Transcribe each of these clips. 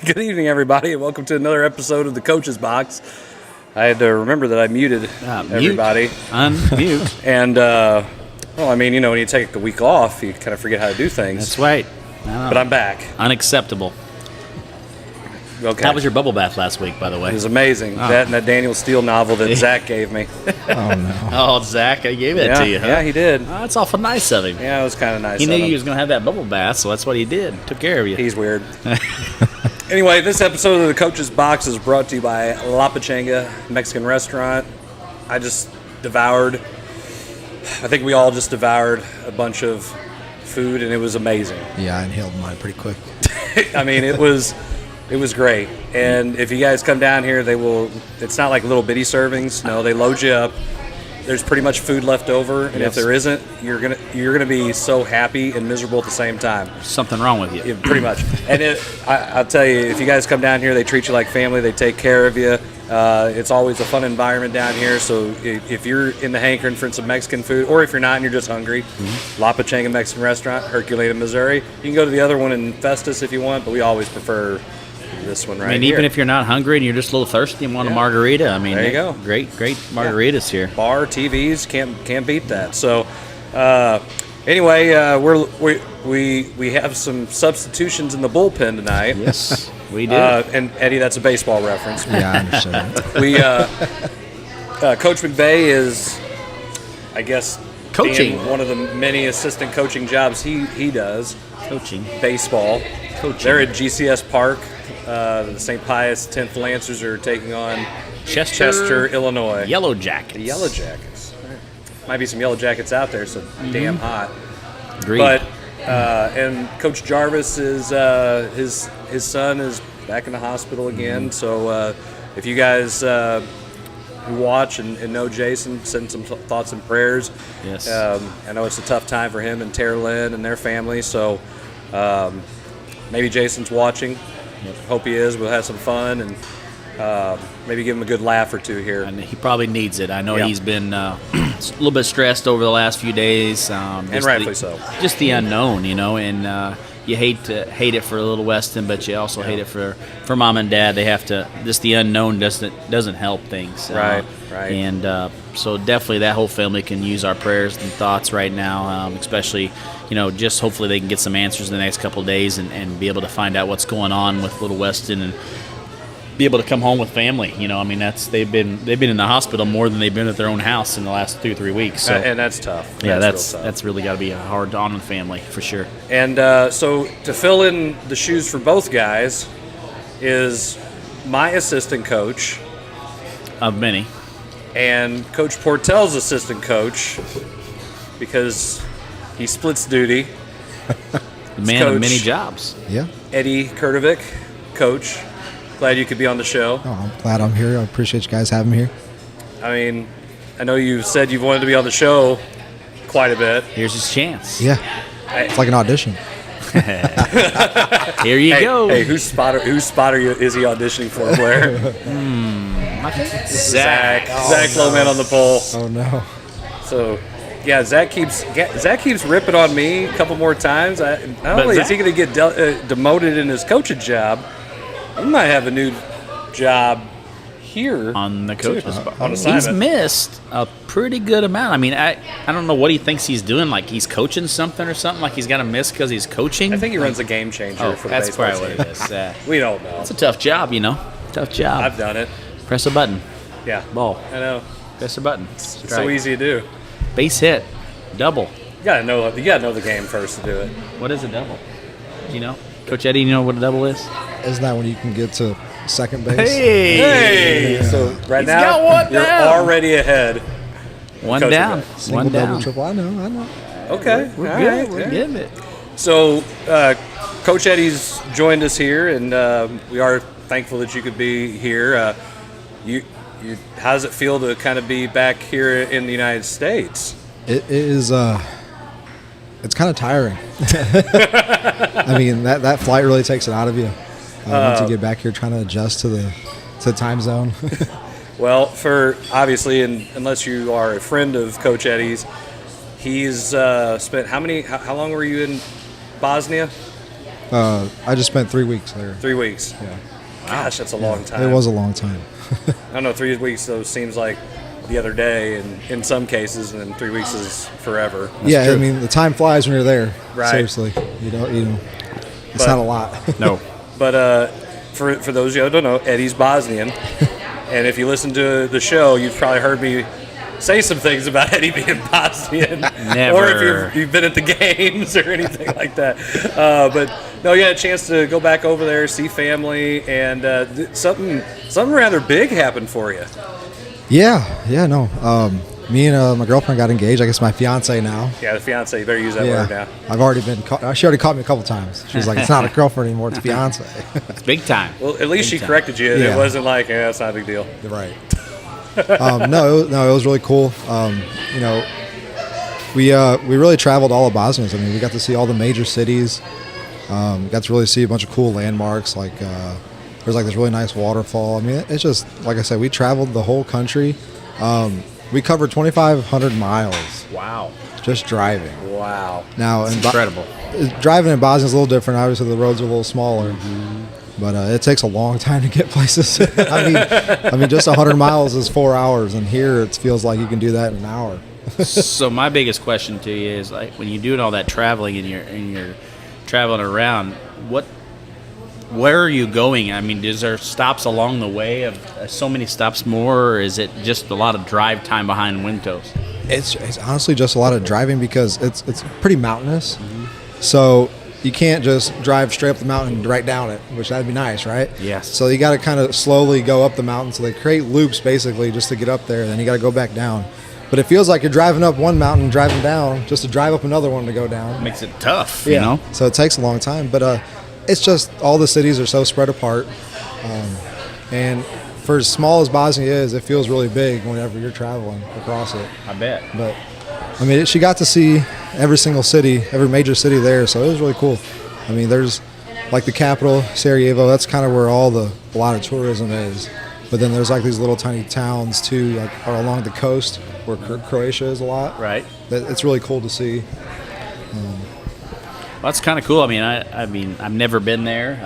Good evening, everybody, and welcome to another episode of the Coach's Box. I had to remember that I muted everybody. Unmute. And, well, I mean, you know, when you take a week off, you kind of forget how to do things. That's right. But I'm back. Unacceptable. Okay. How was your bubble bath last week, by the way? It was amazing. That and that Daniel Steele novel that Zac gave me. Oh, no. Oh, Zac, I gave it to you, huh? Yeah, he did. Oh, that's awful nice of him. Yeah, it was kind of nice He of knew him. you was going to have that bubble bath, so that's what he did. Took care of you. He's weird. Anyway, this episode of the Coach's Box is brought to you by Lapachenga Mexican restaurant. I just devoured, I think we all just devoured a bunch of food, and it was amazing. Yeah, I inhaled mine pretty quick. I mean, it was great. And if you guys come down here, it's not like little bitty servings. No, they load you up. There's pretty much food left over, and if there isn't, you're gonna be so happy and miserable at the same time. Something wrong with you. Yeah, pretty much. And I'll tell you, if you guys come down here, they treat you like family. They take care of you. It's always a fun environment down here. So if you're in the hankering for some Mexican food, or if you're not and you're just hungry, Lapachenga Mexican Restaurant, Herculaneum, Missouri. You can go to the other one in Festus if you want, but we always prefer this one right here. I mean, even if you're not hungry and you're just a little thirsty and want a margarita, I mean, there you go. Great margaritas here. Bar, TVs, can't beat that. So, anyway, we have some substitutions in the bullpen tonight. Yes, we do. And Eddie, that's a baseball reference. Yeah, I understand. Coach McVey is, I guess, Coaching. being one of the many assistant coaching jobs he does. Coaching. Baseball. Coaching. They're at GCS Park. The St. Pius 10th Lancers are taking on Chester, Illinois. Yellow Jackets. The Yellow Jackets. Might be some Yellow Jackets out there, so damn hot. Agreed. But and Coach Jarvis is his son is back in the hospital again. So if you guys who watch and know Jason, send some thoughts and prayers. Yes. I know it's a tough time for him and Tara Lynn and their family. So maybe Jason's watching. Yep. Hope he is. We'll have some fun and maybe give him a good laugh or two here. And he probably needs it. I know he's been a little bit stressed over the last few days. And rightfully so. Just the unknown, you know, and you hate it for Little Weston, but you also hate it for Mom and Dad. They have to, just the unknown doesn't help things. Right. And so definitely that whole family can use our prayers and thoughts right now, especially, you know, just hopefully they can get some answers in the next couple of days and be able to find out what's going on with Little Weston and be able to come home with family. You know, I mean, they've been in the hospital more than they've been at their own house in the last 2 or 3 weeks. So. And that's tough. That's really got to be hard on the family for sure. And so to fill in the shoes for both guys is my assistant coach. Of many. And Coach Portel's assistant coach, because he splits duty. The man of many jobs. Yeah. Edin Kurtovic, coach. Glad you could be on the show. Oh, I'm glad I'm here. I appreciate you guys having me here. I mean, I know you said you wanted to be on the show quite a bit. Here's his chance. Yeah. It's like an audition. Here you go. Hey, whose spotter is he auditioning for, Blair? Zac. Zac Lowman on the pole. Oh, no. So, yeah, Zac keeps ripping on me a couple more times. Not only is he going to get demoted in his coaching job, he might have a new job here on the coach's spot. On assignment. He's missed a pretty good amount. I mean, I don't know what he thinks he's doing. Like he's coaching something or something. Like he's got to miss because he's coaching. I think he runs a game changer for the that's baseball probably team. what it is. We don't know. It's a tough job, you know. Tough job. I've done it. Press a button. Yeah. Ball. I know. Press a button. It's so easy to do. Base hit. Double. You gotta know the game first to do it. What is a double? Do you know? Coach Eddie, you know what a double is? Isn't that when you can get to second base? Hey! Yeah. So right now, you're already ahead. One down. Single, one down. double, triple. I know. Okay. We're all good. right. We're getting it. So, Coach Eddie's joined us here, and we are thankful that you could be here. How does it feel to kind of be back here in the United States? It is. It's kind of tiring. I mean, that flight really takes it out of you. Once you get back here, trying to adjust to the time zone. Well, for obviously, and unless you are a friend of Coach Eddie's, he's spent how long were you in Bosnia? I just spent 3 weeks there. 3 weeks. Yeah. Gosh, that's a long time. It was a long time. I don't know, 3 weeks though seems like the other day, and in some cases, and then 3 weeks is forever. Yeah, true. I mean, the time flies when you're there. Right. Seriously, you know, it's But- not a lot. No. But for those of you who don't know, Eddie's Bosnian, and if you listen to the show, you've probably heard me say some things about Eddie being Bosnian, Never. or if you've been at the games or anything like that. But no, you had a chance to go back over there, see family, and something rather big happened for you. Yeah, no. Me and my girlfriend got engaged. I guess my fiance now. Yeah, the fiance. You better use that word now. I've already been caught. She already caught me a couple times. She was like, it's not a girlfriend anymore, it's fiance. It's big time. Well, at least Big she time. corrected you. Yeah. It wasn't like, yeah, it's not a big deal. Right. No, it was really cool. You know, we really traveled all of Bosnia. I mean, we got to see all the major cities. Got to really see a bunch of cool landmarks. Like there's like this really nice waterfall. I mean, it's just like I said, we traveled the whole country. We covered 2,500 miles Wow. just driving. Wow. Now, Incredible. driving in Bosnia is a little different. Obviously, the roads are a little smaller. But it takes a long time to get places. I mean, just 100 miles is 4 hours, and here it feels like you can do that in an hour. So my biggest question to you is, like, when you're doing all that traveling and you're traveling around, where are you going? I mean, is there stops along the way of so many stops more, or is it just a lot of drive time behind windows? It's honestly just a lot of driving because it's pretty mountainous. So you can't just drive straight up the mountain and right down it, which that'd be nice, right? Yes. So you got to kind of slowly go up the mountain. So they create loops basically just to get up there, and then you got to go back down. But it feels like you're driving up one mountain and driving down just to drive up another one to go down. Makes it tough, you know? So it takes a long time, but it's just all the cities are so spread apart, and for as small as Bosnia is, it feels really big whenever you're traveling across it. I bet. But I mean, she got to see every single city, every major city there, so it was really cool. I mean, there's like the capital, Sarajevo. That's kind of where a lot of tourism is. But then there's like these little tiny towns too, like along the coast where Croatia is a lot. Right. It's really cool to see. Well, that's kind of cool. I mean, I've never been there.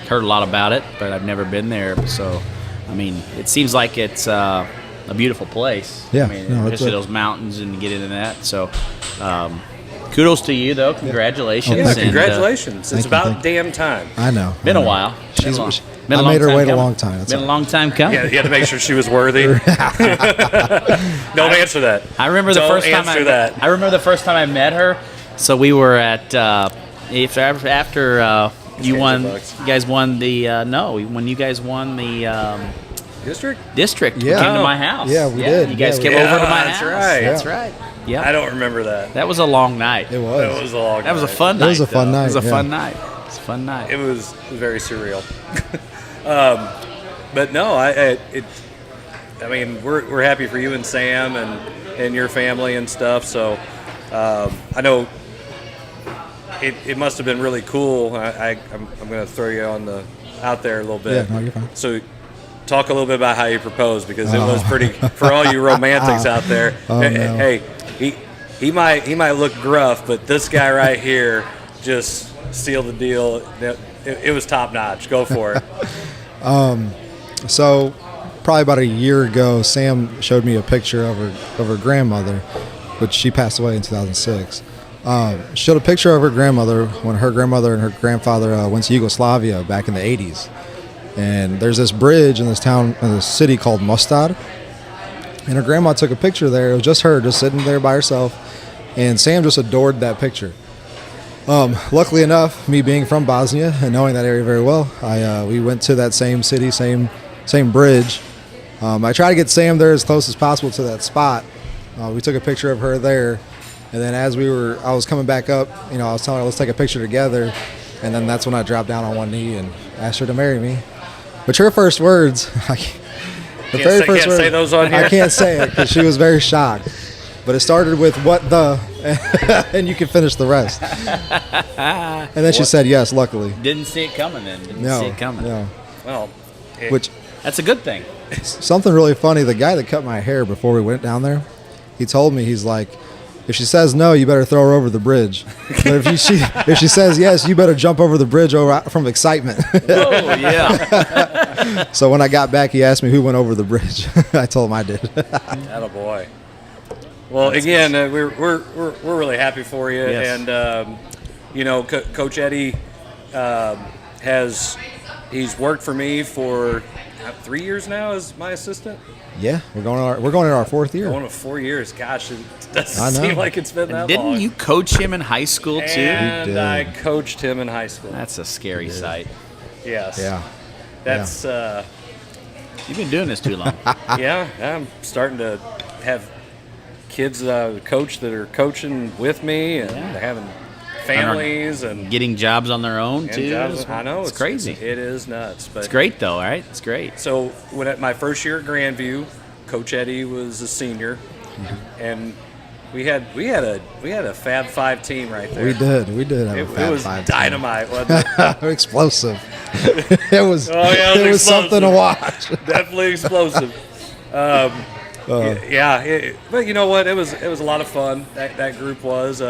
Heard a lot about it, but I've never been there. So, I mean, it seems like it's a beautiful place. Yeah, I mean, no, especially those mountains and get into that. So, kudos to you, though. Congratulations. Yeah, Thank you. congratulations. It's Thank you, about than't you. damn time. I know. Been I a know. while. Been I made her wait a long time. That's Been a all. long time coming. Yeah, you had to make sure she was worthy. Don't answer that. I remember the Don't first time answer that. I remember the first time I met her. So we were at after you won. $bucks. You guys won the when you guys won the District? district. Yeah. You came to my house. Yeah, we did. You guys Yeah, came we did. over to my That's house. right. That's Yeah. right. Yeah. I don't remember that. That was a long night. It was. That was a long That was a night. fun night. It was a fun though. night, It was a yeah. fun night. It was a fun night. It was very surreal. But no, I mean, we're happy for you and Sam and your family and stuff. So I know it must have been really cool. I'm going to throw you out there a little bit. Yeah, no, you're fine. So talk a little bit about how you proposed, because it was pretty for all you romantics out there. Oh, no. Hey, he might look gruff, but this guy right here just sealed the deal. It was top notch. Go for it. So, probably about a year ago, Sam showed me a picture of her grandmother, which she passed away in 2006. Showed a picture of her grandmother when her grandmother and her grandfather went to Yugoslavia back in the 80s. And there's this bridge in this town, in this city called Mostar. And her grandma took a picture there. It was just her, just sitting there by herself. And Sam just adored that picture. Luckily enough, me being from Bosnia and knowing that area very well, we went to that same city, same bridge. I tried to get Sam there as close as possible to that spot. We took a picture of her there, and then as I was coming back up, I was telling her, let's take a picture together, and then that's when I dropped down on one knee and asked her to marry me. But her first words, Can't say those on here? I can't say it because she was very shocked. But it started with "what the," and you can finish the rest. And then she said yes, luckily. Didn't see it coming then. Didn't see it coming. No. Well, Which, That's a good thing. something really funny, the guy that cut my hair before we went down there, he told me, he's like, if she says no, you better throw her over the bridge. But if she says yes, you better jump over the bridge from excitement. Oh, yeah. So when I got back, he asked me who went over the bridge. I told him I did. Attaboy. Well, again, we're really happy for you, Yes. and Coach Eddie he's worked for me for 3 years now as my assistant. Yeah, we're going in our 4th year. Going to 4 years. Gosh, it I doesn't know. seem like it's been that Didn't long. you coach him in high school, too? And did. I coached him in high school. That's a scary sight. Yes. Yeah. That's You've been doing this too long. yeah. I'm starting to have kids coach that are coaching with me, and they're having families and Getting jobs on their own, too. jobs. I know It's crazy. It is nuts, but It's great, though, right? It's great. So when at my first year at Grandview, Coach Eddie was a senior, and we had a Fab Five team right there. We did have a It Fab was Five dynamite, wasn't it? team. Explosive. It was. Oh, yeah, it was something to explosive. watch. Definitely explosive. But you know what? It was a lot of fun. That group was.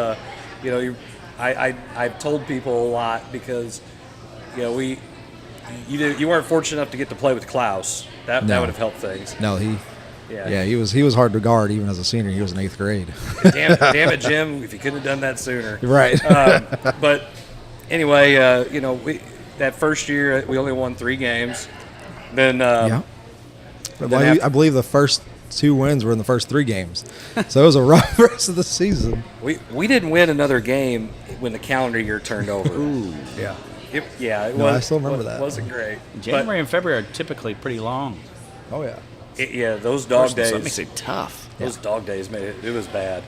I've told people a lot because you weren't fortunate enough to get to play with Klaus. That No. would have helped things. No, Yeah. he was hard to guard even as a senior. He was in 8th grade. Damn it, Jim! If you couldn't have done that sooner. Right. But anyway, that first year we only won 3 games. Then Yeah. then I believe the first 2 wins were in the first 3 games, so it was a rough rest of the season. we didn't win another game when the calendar year turned over. Ooh. Yeah. It No, was. I still remember that. Wasn't great. January and February are typically pretty long. Oh yeah. But those dog So that makes days. it tough. Those dog days made it. It was bad.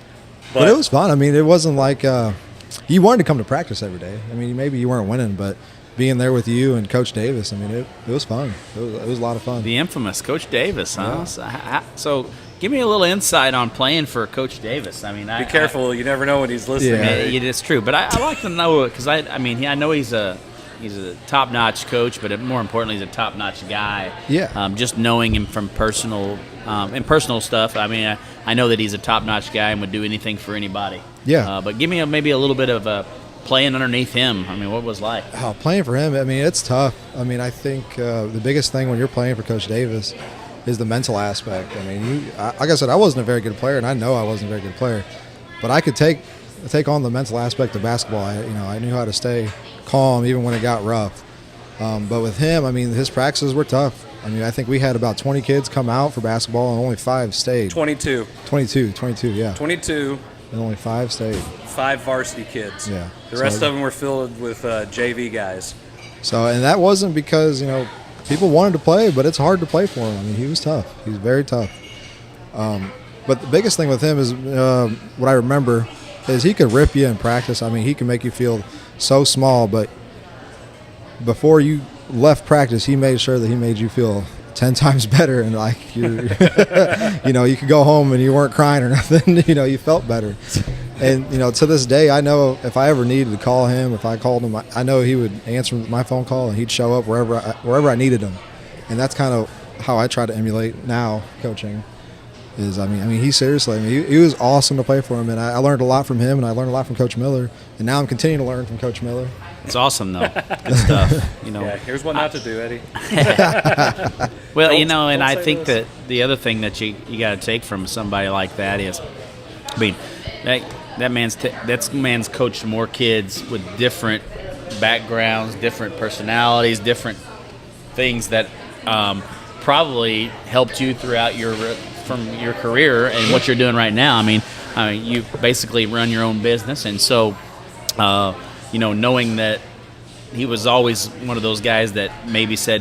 But it was fun. I mean, it wasn't like you wanted to come to practice every day. I mean, maybe you weren't winning, but being there with you and Coach Davis, I mean, it was fun. It was a lot of fun. The infamous Coach Davis, huh? So give me a little insight on playing for Coach Davis. I mean, Be careful. You never know when he's listening. Yeah. It's true, but I like to know because I know he's a top-notch coach, but more importantly, he's a top-notch guy. Yeah. Just knowing him from personal stuff. I mean, I know that he's a top-notch guy and would do anything for anybody. Yeah. But give me maybe a little bit of playing underneath him. I mean, what was it like? Oh, playing for him, I mean, it's tough. I mean, I think the biggest thing when you're playing for Coach Davis is the mental aspect. I mean, like I said, I wasn't a very good player, and I know I wasn't a very good player, but I could take on the mental aspect of basketball. I knew how to stay calm even when it got rough. But with him, I mean, his practices were tough. I mean, I think we had about 20 kids come out for basketball, and only 5 stayed. 22, 22, yeah. 22, And only 5 stayed. 5 varsity kids. Yeah. The rest of them were filled with JV guys. So, and that wasn't because, people wanted to play, but it's hard to play for him. I mean, he was tough. He was very tough. But the biggest thing with him is what I remember is he could rip you in practice. I mean, he can make you feel so small, but before you left practice, he made sure that he made you feel 10 times better, and like you could go home and you weren't crying or nothing. You felt better. And to this day, I know if I ever needed to call him, if I called him, I know he would answer my phone call and he'd show up wherever I needed him. And that's kind of how I try to emulate now coaching. He seriously, he was awesome to play for him, and I learned a lot from him, and I learned a lot from Coach Miller, and now I'm continuing to learn from Coach Miller. It's awesome, though. Good stuff. Yeah, here's what not to do, Eddie. Well, Don't and I say think this. that the other thing that you got to take from somebody like that is, I mean, that man's coached more kids with different backgrounds, different personalities, different things that probably helped you throughout from your career and what you're doing right now. I mean, you basically run your own business, and so knowing that he was always one of those guys that maybe said,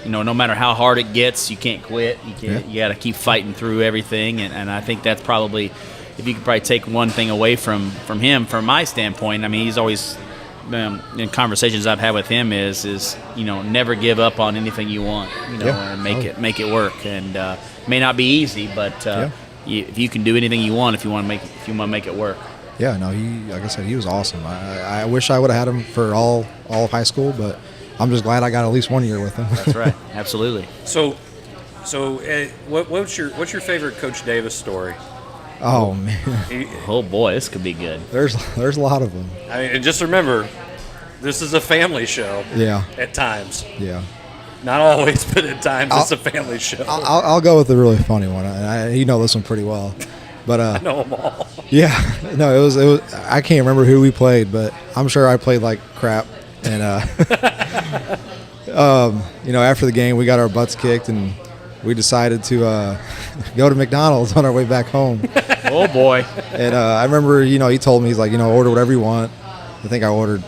no matter how hard it gets, you can't quit. You got to keep fighting through everything, and I think that's probably, if you could probably take one thing away from him, from my standpoint. I mean, he's always, in conversations I've had with him, is never give up on anything you want, and make it work. And it may not be easy, but if you can do anything you want, if you want to make it work. Yeah, no, like I said, he was awesome. I wish I would have had him for all of high school, but I'm just glad I got at least 1 year with him. That's right, absolutely. So, what's your favorite Coach Davis story? Oh man, Oh boy, this could be good. there's a lot of them. I mean, and just remember, this is a family show. Yeah, At times, yeah. not always, but at times it's a family show. I'll go with the really funny one. You know this one pretty well, but I know them all. yeah, no, it was. I can't remember who we played, but I'm sure I played like crap. And after the game, we got our butts kicked, and we decided to go to McDonald's on our way back home. Oh boy. And I remember, he told me, he's like, order whatever you want. I think I ordered,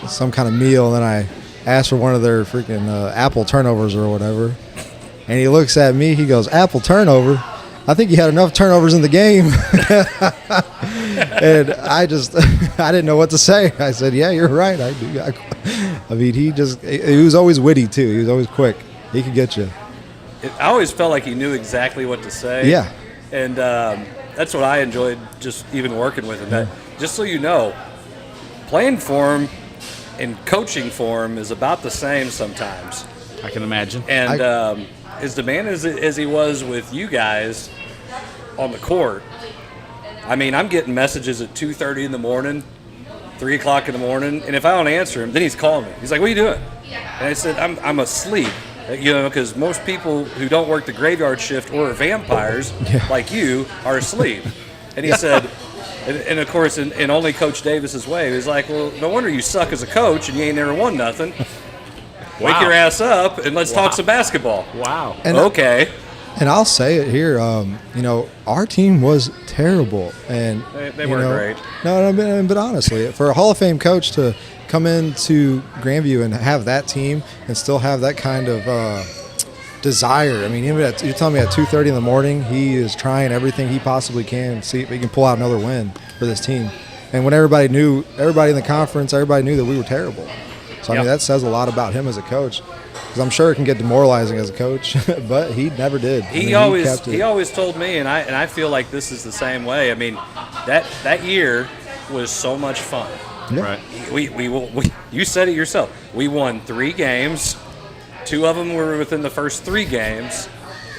some kind of meal, and then I asked for one of their freaking apple turnovers or whatever. And he looks at me, he goes, "Apple turnover? I think you had enough turnovers in the game." And I didn't know what to say. I said, "Yeah, you're right. I do." I mean, he was always witty too. He was always quick. He could get you. I always felt like he knew exactly what to say. Yeah. And that's what I enjoyed just even working with him. That, just so you know, playing for him and coaching for him is about the same sometimes. I can imagine. And as demanding as he was with you guys on the court, I mean, I'm getting messages at 2:30 in the morning, 3 o'clock in the morning, and if I don't answer him, then he's calling me. He's like, "What are you doing?" And I said, I'm asleep. Because most people who don't work the graveyard shift or are vampires like you are asleep. And he said, and of course, in only Coach Davis's way, he was like, "Well, no wonder you suck as a coach and you ain't never won nothing. Wake your ass up and let's talk some basketball." Wow. And okay. And I'll say it here, our team was terrible, and They weren't great. No, but honestly, for a Hall of Fame coach to come into Grandview and have that team and still have that kind of desire. I mean, you're telling me at 2:30 in the morning, he is trying everything he possibly can to see if he can pull out another win for this team. And when everybody in the conference, everybody knew that we were terrible. So I mean, that says a lot about him as a coach. Because I'm sure it can get demoralizing as a coach, but he never did. He always told me, and I feel like this is the same way. I mean, that year was so much fun. Yeah. Right. You said it yourself. We won 3 games. 2 of them were within the first 3 games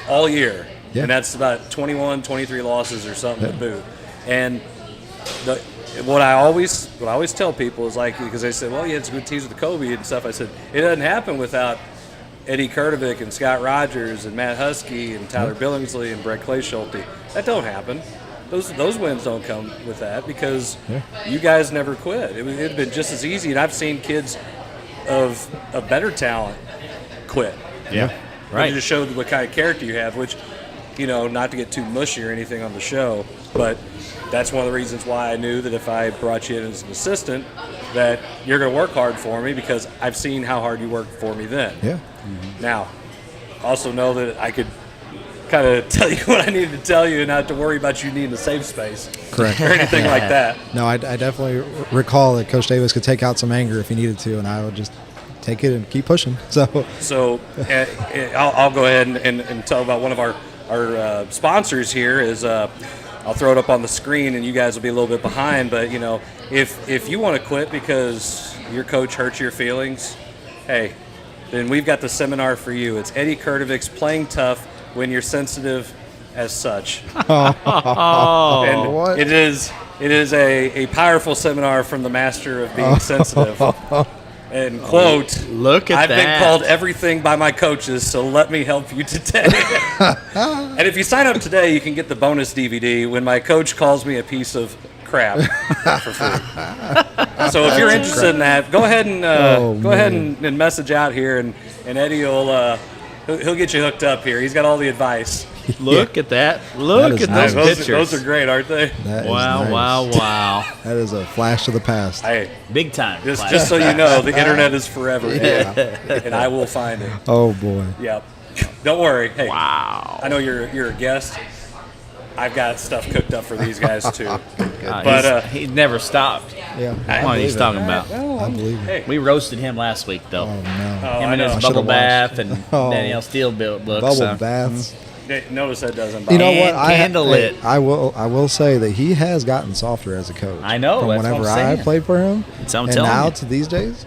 all year. Yeah. And that's about 21, 23 losses or something to boot. And what I always tell people is like, because they say, "Well, you had some good teams with the Kobe and stuff." I said, it doesn't happen without Edin Kurtovic and Scott Rogers and Matt Husky and Tyler Billingsley and Brett Clay-Schulte. That don't happen. Those wins don't come with that because you guys never quit. It would have been just as easy, and I've seen kids of better talent quit. Yeah. Right. You just showed what kind of character you have, which, not to get too mushy or anything on the show, but that's one of the reasons why I knew that if I brought you in as an assistant, that you're going to work hard for me because I've seen how hard you worked for me then. Yeah. Mm-hmm. Now, also know that I could kind of tell you what I needed to tell you and not to worry about you needing a safe space. Correct. Or anything like that. No, I definitely recall that Coach Davis could take out some anger if he needed to, and I would just take it and keep pushing. So I'll go ahead and tell about one of our sponsors here is I'll throw it up on the screen and you guys will be a little bit behind, but if you want to quit because your coach hurt your feelings, hey, then we've got the seminar for you. It's Edin Kurtovic's Playing Tough When You're Sensitive as Such. And what? it is a powerful seminar from the master of being sensitive. And quote, Look at I've that. been called everything by my coaches, so let me help you today. And if you sign up today, you can get the bonus DVD when my coach calls me a piece of crap for free. So if you're interested in that, go ahead and message out here, and Eddie will he'll get you hooked up here. He's got all the advice. Look at that. Look is at nice. those pictures. Those are great, aren't they? that is Wow, nice. wow. That is a flash of the past. Hey, Big time. just so you know, the internet is forever, and I will find it. Oh boy. Yep. Don't worry. Hey, Wow. I know you're a guest. I've got stuff cooked up for these guys too. God, But, he's never stopped. Yeah. What he's talking about. I believe it. Hey, We roasted him last week, though. Oh no. I Him and know. his I bubble should've bath and Oh. Danielle Steele book. Bubble so. baths. Notice that doesn't You bother know me. what? Can't handle it. I will say that he has gotten softer as a coach. I know, From that's what whenever I'm I saying. played for him, That's what I'm and telling now you. to these days,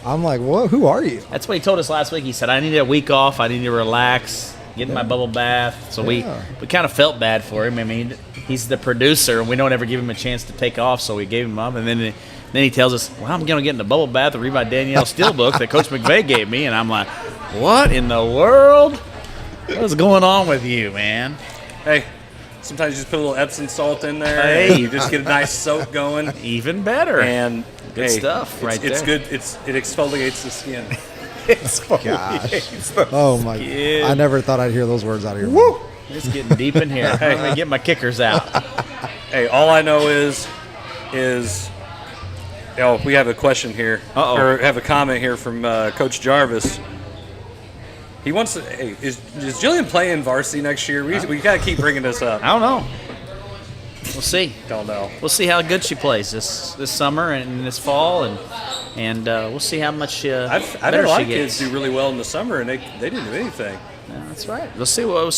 I'm like, what? Who are you? That's what he told us last week. He said, I need a week off. I need to relax, get in my bubble bath. So we kind of felt bad for him. I mean, he's the producer, and we don't ever give him a chance to take off, so we gave him up, and then he tells us, well, I'm going to get in the bubble bath and read my Danielle Steele book that Coach McVey gave me, and I'm like, what in the world? What's going on with you, man? Hey, sometimes you just put a little Epsom salt in there, Hey. and you just get a nice soak going. Even better. And Good stuff right it's there. good. It exfoliates the skin. Gosh. Oh my! skin. I never thought I'd hear those words out of your mouth. Just getting deep in here. I'm going to get my kickers out. Hey, all I know is we have a question here, or have a comment here from Coach Jarvis. He wants to. Hey, is Jillian playing varsity next year? We got to keep bringing this up. I don't know. We'll see. Don't know. We'll see how good she plays this summer and this fall, and we'll see how much I've had better a lot she of gets. kids do really well in the summer, and they didn't do anything. Yeah, that's right. We'll see what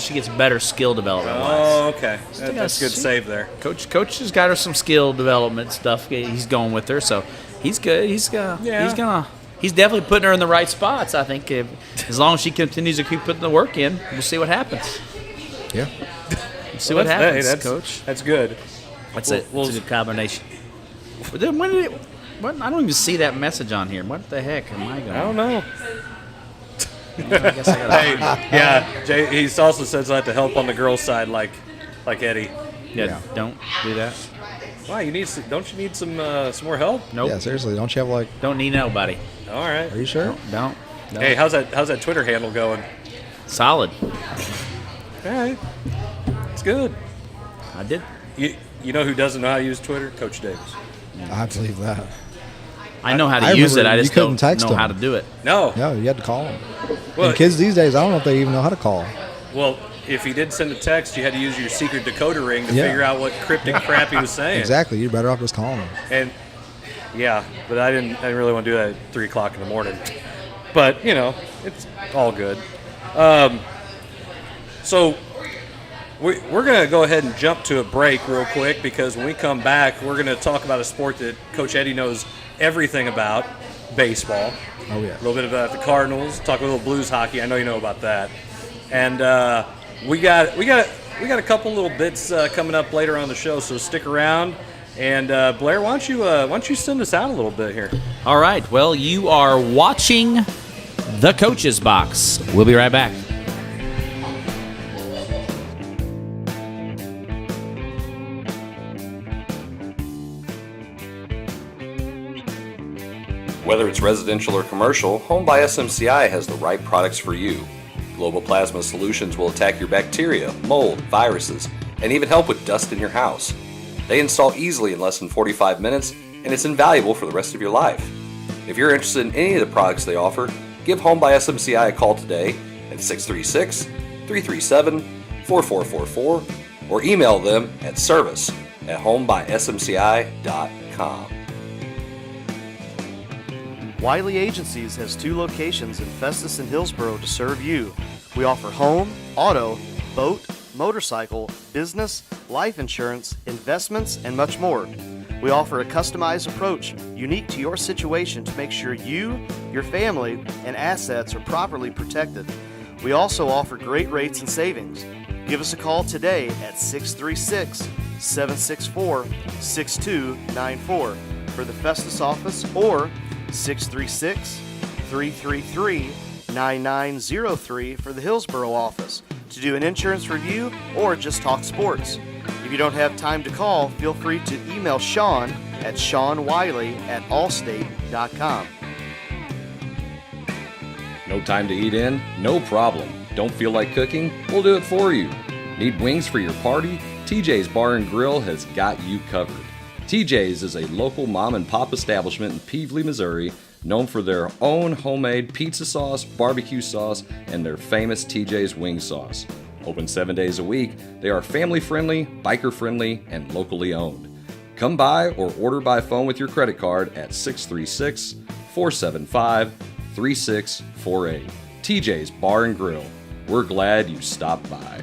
she gets better skill development wise. Oh, okay. That's a good save there. Coach has got her some skill development stuff. He's going with her, so he's good. He's definitely putting her in the right spots. I think as long as she continues to keep putting the work in, we'll see what happens. Yeah. We'll see what happens, that's, Coach. That's good. That's a good combination. But then when did it? I don't even see that message on here. What the heck am I going? I don't know. I guess I gotta Hey, yeah, Jay. He also says I have to help on the girls' side, like Eddie. Yeah, don't do that. Why don't you need some more help? Nope. Yeah, seriously, don't you have Don't need nobody. All right. Are you sure? Don't. Hey, how's that Twitter handle going? Solid. All right. It's good. I did. You know who doesn't know how to use Twitter? Coach Davis. I believe that. I know how to I use it. remember I you just couldn't don't text know them. how to do it. No. No, you had to call them. Well, And kids these days, I don't know if they even know how to call. Well, if he did send a text, you had to use your secret decoder ring to Yeah. figure out what cryptic crap he was saying. Exactly. You're better off just calling them. And yeah, but I didn't really want to do that at 3 o'clock in the morning. But it's all good. So we're going to go ahead and jump to a break real quick, because when we come back, we're going to talk about a sport that Coach Eddie knows everything about, baseball. Oh, yeah. A little bit about the Cardinals. Talk a little Blues hockey. I know you know about that. And we got a couple little bits coming up later on the show, so stick around. And Blair, why don't you send us out a little bit here? All right. Well, you are watching The Coach's Box. We'll be right back. Whether it's residential or commercial, Home by SMCI has the right products for you. Global Plasma Solutions will attack your bacteria, mold, viruses, and even help with dust in your house. They install easily in less than 45 minutes, and it's invaluable for the rest of your life. If you're interested in any of the products they offer, give Home by SMCI a call today at 636-337-4444 or email them at service@homebysmci.com. Wiley Agencies has 2 locations in Festus and Hillsborough to serve you. We offer home, auto, boat, motorcycle, business, life insurance, investments, and much more. We offer a customized approach unique to your situation to make sure you, your family, and assets are properly protected. We also offer great rates and savings. Give us a call today at 636-764-6294 for the Festus office, or 636-333-9903 for the Hillsborough office to do an insurance review or just talk sports. If you don't have time to call, feel free to email Sean at SeanWiley@allstate.com. No time to eat in? No problem. Don't feel like cooking? We'll do it for you. Need wings for your party? TJ's Bar and Grill has got you covered. TJ's is a local mom and pop establishment in Peevely, Missouri, known for their own homemade pizza sauce, barbecue sauce, and their famous TJ's wing sauce. Open 7 days a week, they are family friendly, biker friendly, and locally owned. Come by or order by phone with your credit card at 636-475-3648. TJ's Bar and Grill. We're glad you stopped by.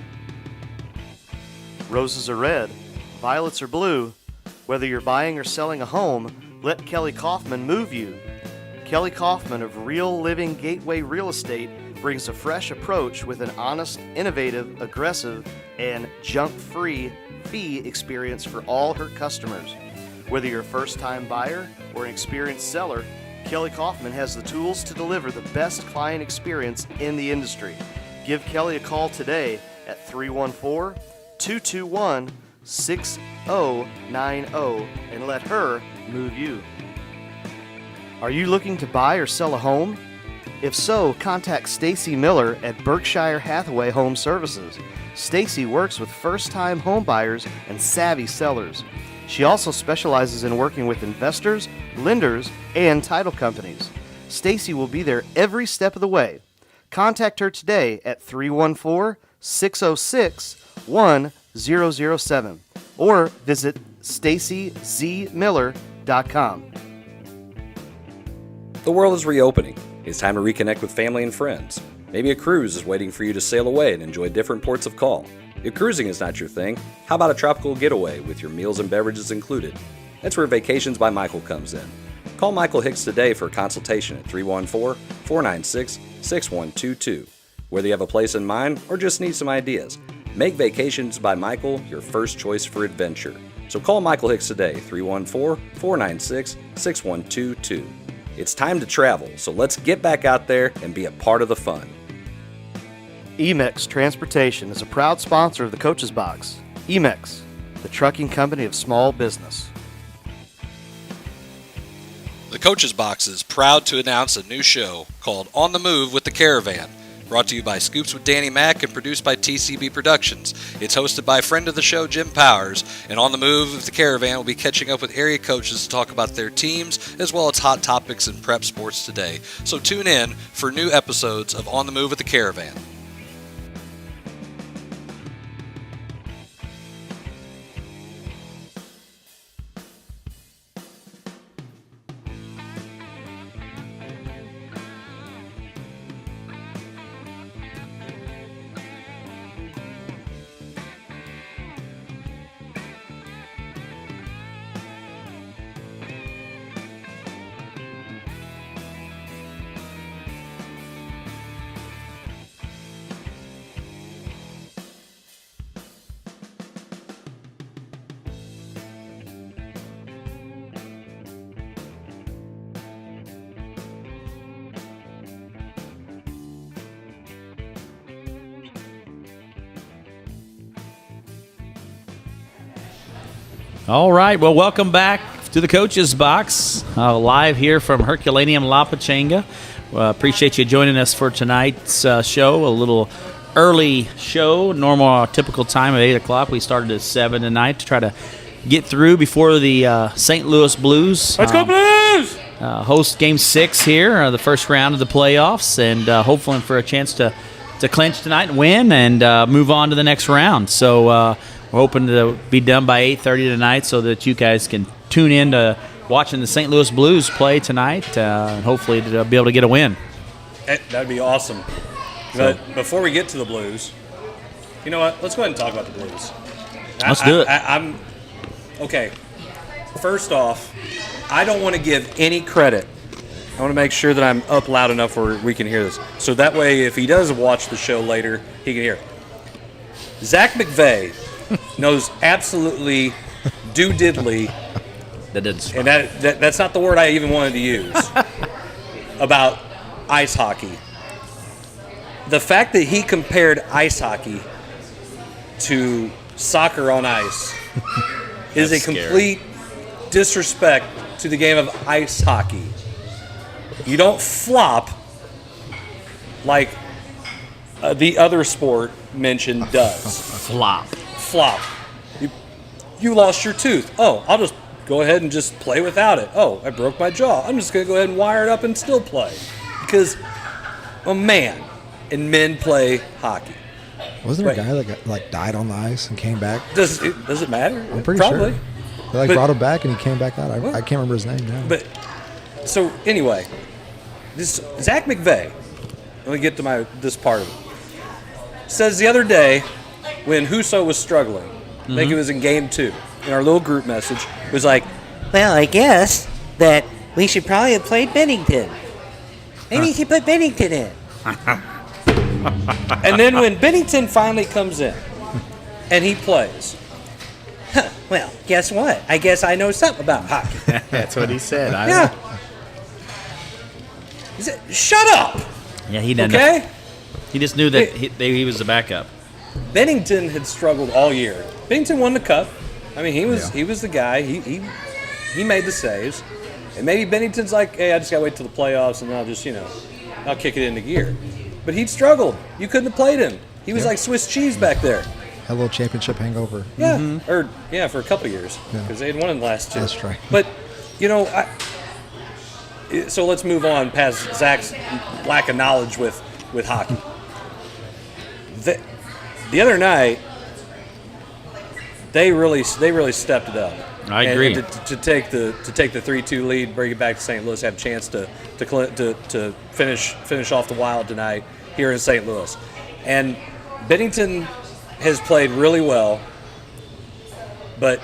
Roses are red, violets are blue. Whether you're buying or selling a home, let Kelly Kaufman move you. Kelly Kaufman of Real Living Gateway Real Estate brings a fresh approach with an honest, innovative, aggressive, and junk-free fee experience for all her customers. Whether you're a first-time buyer or an experienced seller, Kelly Kaufman has the tools to deliver the best client experience in the industry. Give Kelly a call today at 314-221-6090 and let her move you. Are you looking to buy or sell a home? If so, contact Stacy Miller at Berkshire Hathaway Home Services. Stacy works with first-time home buyers and savvy sellers. She also specializes in working with investors, lenders, and title companies. Stacy will be there every step of the way. Contact her today at 314-606-1007 or visit stacyzmiller.com. The world is reopening. It's time to reconnect with family and friends. Maybe a cruise is waiting for you to sail away and enjoy different ports of call. If cruising is not your thing, how about a tropical getaway with your meals and beverages included? That's where Vacations by Michael comes in. Call Michael Hicks today for a consultation at 314-496-6122. Whether you have a place in mind or just need some ideas, make Vacations by Michael your first choice for adventure. So call Michael Hicks today, 314-496-6122. It's time to travel, so let's get back out there and be a part of the fun. Emex Transportation is a proud sponsor of the Coach's Box. Emex, the trucking company of small business. The Coach's Box is proud to announce a new show called On the Move with the Caravan, brought to you by Scoops with Danny Mac and produced by TCB Productions. It's hosted by friend of the show, Jim Powers, and On the Move with the Caravan will be catching up with area coaches to talk about their teams as well as hot topics in prep sports today. So tune in for new episodes of On the Move with the Caravan. All right, well, welcome back to the Coach's Box, live here from Herculaneum Lapachenga. Appreciate you joining us for tonight's show, a little early show, normal typical time of 8 o'clock. We started at 7 tonight to try to get through before the St. Louis Blues. Let's go Blues! Host Game 6 here, the first round of the playoffs, and hopefully for a chance to clinch tonight and win and move on to the next round. So we're hoping to be done by 8:30 tonight so that you guys can tune in to watching the St. Louis Blues play tonight and hopefully to be able to get a win. That'd be awesome. But before we get to the Blues, you know what? Let's go ahead and talk about the Blues. Let's do it. I'm okay. First off, I don't want to give any credit. I want to make sure that I'm up loud enough where we can hear this. So that way, if he does watch the show later, he can hear it. Zac McVey knows absolutely diddly. That didn't. And that's not the word I even wanted to use about ice hockey. The fact that he compared ice hockey to soccer on ice is a complete disrespect to the game of ice hockey. You don't flop like the other sport mentioned does. Flop. You lost your tooth. Oh, I'll just go ahead and just play without it. Oh, I broke my jaw. I'm just going to go ahead and wire it up and still play. Because a man and men play hockey. Wasn't there a guy that died on the ice and came back? Does it matter? I'm pretty Probably. sure. They brought him back and he came back out. I can't remember his name now. But so anyway, this Zac McVey. Let me get to this part of it. Says the other day when Husso was struggling, I think it was in Game 2, in our little group message, was like, well, I guess that we should probably have played Bennington. Maybe you can put Bennington in. And then when Bennington finally comes in and he plays, well, guess what? I guess I know something about hockey. That's what he said. Yeah. He said, shut up. Yeah, he didn't. Okay? He just knew that he was the backup. Bennington had struggled all year. Bennington won the cup. I mean, he was the guy. He made the saves. And maybe Bennington's like, hey, I just got to wait till the playoffs and I'll just, I'll kick it into gear. But he'd struggled. You couldn't have played him. He was like Swiss cheese back there. Had a little championship hangover. Yeah. For a couple of years. Because they had won in the last 2. That's right. But, so let's move on past Zach's lack of knowledge with hockey. The other night, they really stepped it up. I agree. And to take the 3-2 lead, bring it back to St. Louis, have a chance to finish off the Wild tonight here in St. Louis. And Bennington has played really well, but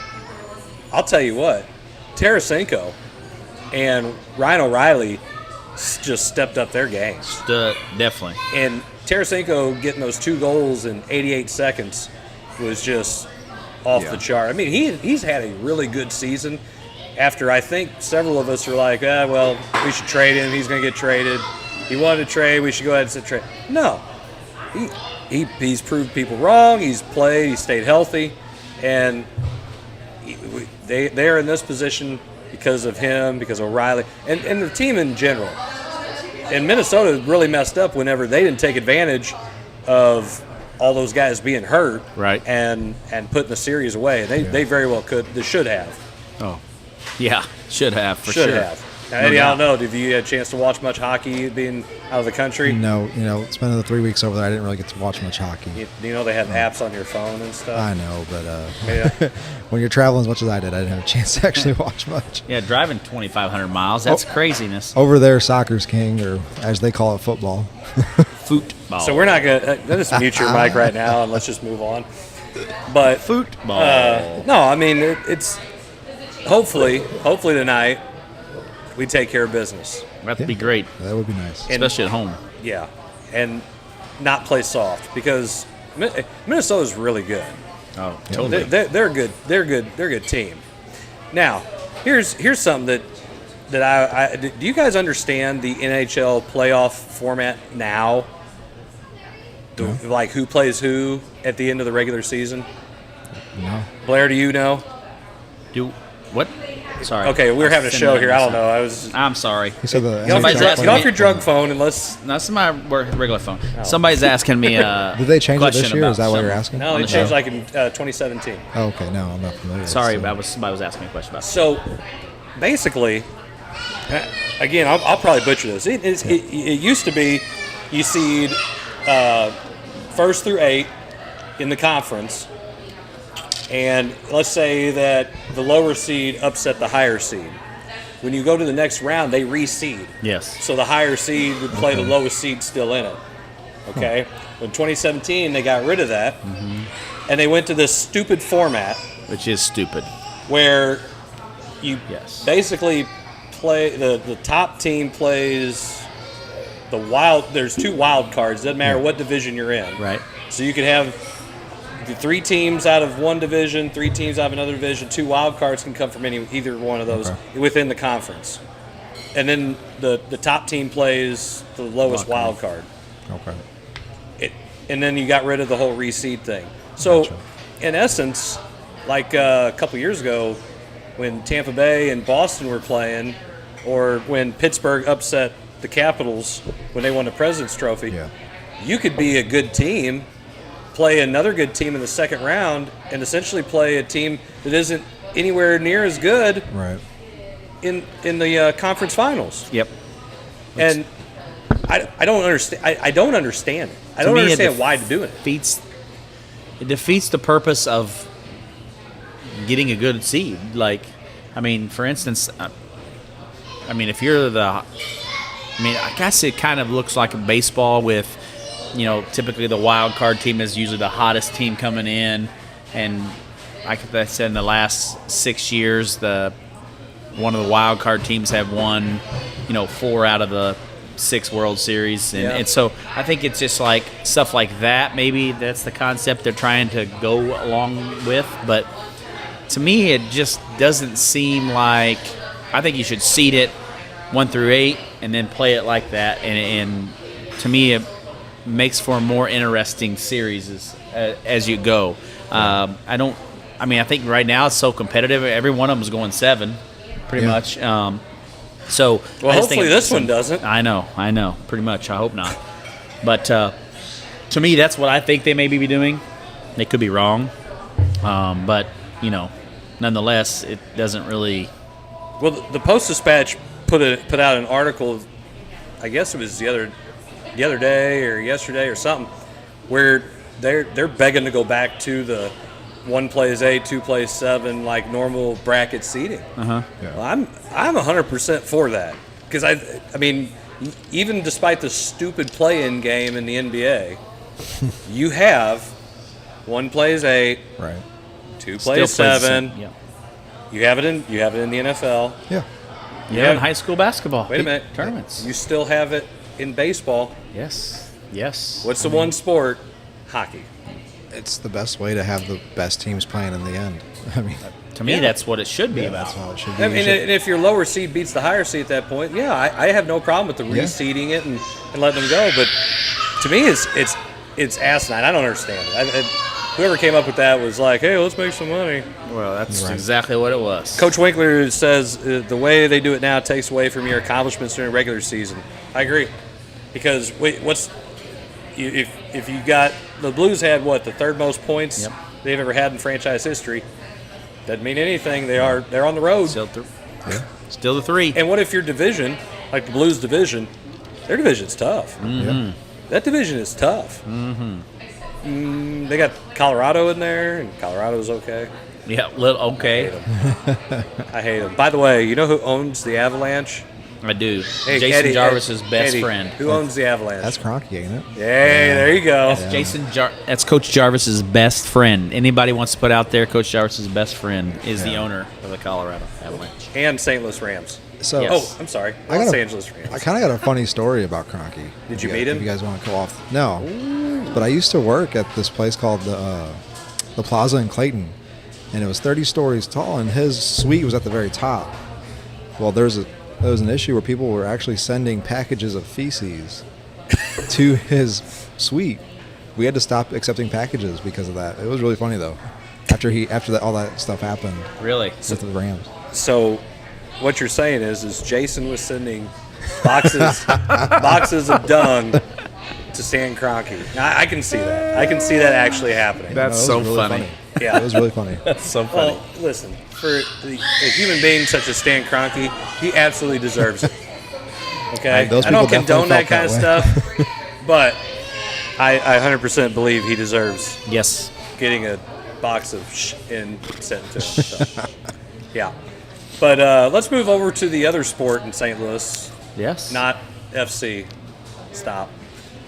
I'll tell you what, Tarasenko and Ryan O'Reilly just stepped up their game. Definitely. And Tarasenko getting those 2 goals in 88 seconds was just off the chart. I mean, he's had a really good season after I think several of us are like, well, we should trade him. He's going to get traded. He wanted to trade. We should go ahead and trade. No. He's proved people wrong. He's played. He stayed healthy. And they're in this position because of him, because of O'Reilly, and the team in general. And Minnesota really messed up whenever they didn't take advantage of all those guys being hurt, right, and putting the series away. They very well could. They should have. Oh, yeah, should have for sure. Should have. Now, Eddie, I don't know. Did you get a chance to watch much hockey being out of the country? No, spending the 3 weeks over there, I didn't really get to watch much hockey. You know they have apps on your phone and stuff. I know, but when you're traveling as much as I didn't have a chance to actually watch much. Yeah, driving 2,500 miles, that's craziness. Over there, soccer's king, or as they call it, football. Football. So we're not going to just mute your mic right now and let's just move on. But football. No, I mean, it's hopefully tonight we take care of business. That'd be great. That would be nice. Especially at home. Yeah, and not play soft because Minnesota's really good. Oh, totally. They're good. They're good. They're a good team. Now, here's something that I do you guys understand the NHL playoff format now? Like who plays who at the end of the regular season? No. Blair, do you know? What? Sorry. Okay, we're having a show here. I don't know. I'm sorry. He said the get off your drug phone and let's. No, this is my regular phone. Oh. Somebody's asking me. Did they change it this year? Is that what you're asking? No, they changed like in 2017. Oh, okay. No, I'm not familiar. Sorry, somebody was asking me a question about that. So, basically, again, I'll probably butcher this. It used to be you seed 1st through 8 in the conference. And let's say that the lower seed upset the higher seed. When you go to the next round, they reseed. Yes. So the higher seed would play the lowest seed still in it. Okay? In 2017, they got rid of that. Mm-hmm. And they went to this stupid format. Which is stupid. Where you basically play, the top team plays the wild. There's 2 wild cards. Doesn't matter what division you're in. Right. So you could have 3 teams out of one division, 3 teams out of another division. 2 wild cards can come from either one of those within the conference. And then the top team plays the lowest wild card. Okay. And then you got rid of the whole reseed thing. So, in essence, like a couple years ago, when Tampa Bay and Boston were playing, or when Pittsburgh upset the Capitals when they won the President's Trophy, you could be a good team, play another good team in the second round, and essentially play a team that isn't anywhere near as good in the conference finals. Yep. And I don't understand. I don't understand it. I don't understand why to do it. It defeats the purpose of getting a good seed. Like, I mean, for instance, if you're I guess it kind of looks like a baseball with, typically the wild card team is usually the hottest team coming in, and like I said, in the last 6 years, one of the wild card teams have won, 4 out of the 6 World Series. And so I think it's just like stuff like that. Maybe that's the concept they're trying to go along with. But to me, it just doesn't seem like – I think you should seed it 1 through 8 and then play it like that. And to me, it makes for a more interesting series as you go. I think right now it's so competitive. Every one of them is going 7, pretty much. So hopefully this one doesn't. I know. Pretty much. I hope not. But to me, that's what I think they may be doing. They could be wrong, but nonetheless, it doesn't really. Well, the Post-Dispatch put out an article. I guess it was the other day or yesterday or something, where they're begging to go back to the 1 plays 8, 2 plays 7, like normal bracket seating. Yeah. Well, I'm 100% for that, because I mean, even despite the stupid play-in game in the NBA, you have 1 plays 8, Right. 2 plays 7. Yeah. You have it in the NFL. Yeah. Yeah, in high school basketball. Wait a minute. Tournaments. You still have it in baseball. Yes. What's the one sport? Hockey. It's the best way to have the best teams playing in the end. I mean, To me, that's what it should be about. that's how it should be. I mean, and if your lower seed beats the higher seed at that point, I have no problem with the reseeding it and letting them go. But to me, it's asinine. I don't understand it. Whoever came up with that was like, hey, let's make some money. Well, that's exactly what it was. Coach Winkler says the way they do it now takes away from your accomplishments during regular season. I agree. Because if you got the Blues had the 3rd most points they've ever had in franchise history, doesn't mean anything. They're on the road. Still the 3. And what if your division, like the Blues division, their division's tough. Mm-hmm. That division is tough. Mm-hmm. They got Colorado in there, and Colorado's okay. Yeah, okay. I hate them. By the way, you know who owns the Avalanche? I do. Hey, Jason Eddie, Jarvis's best Eddie, friend. Who owns the Avalanche? That's Kroenke, ain't it? Hey, there you go. That's Coach Jarvis's best friend. Anybody wants to put out there, Coach Jarvis's best friend is the owner of the Colorado Avalanche. And St. Louis Rams. So, Yes. Oh, I'm sorry. I Los got a- Angeles Rams. I kind of got a funny story about Kroenke. Did you meet him? If you guys want to go off. No. But I used to work at this place called the Plaza in Clayton, and it was 30 stories tall, and his suite was at the very top. Well, there was an issue where people were actually sending packages of feces to his suite. We had to stop accepting packages because of that. It was really funny though. After all that stuff happened Really? with the Rams. So, what you're saying is Jason was sending boxes of dung to Stan Kroenke. Now, I can see that. I can see that actually happening. That's It so was really funny. Yeah. It was really funny. That's so funny. Well, listen, for a human being such as Stan Kroenke, he absolutely deserves it. Okay? Those I don't people condone that definitely kind of felt stuff, but I 100% believe he deserves Yes. getting a box of sent to him. So, yeah. But let's move over to the other sport in St. Louis, Yes. not FC. Stop.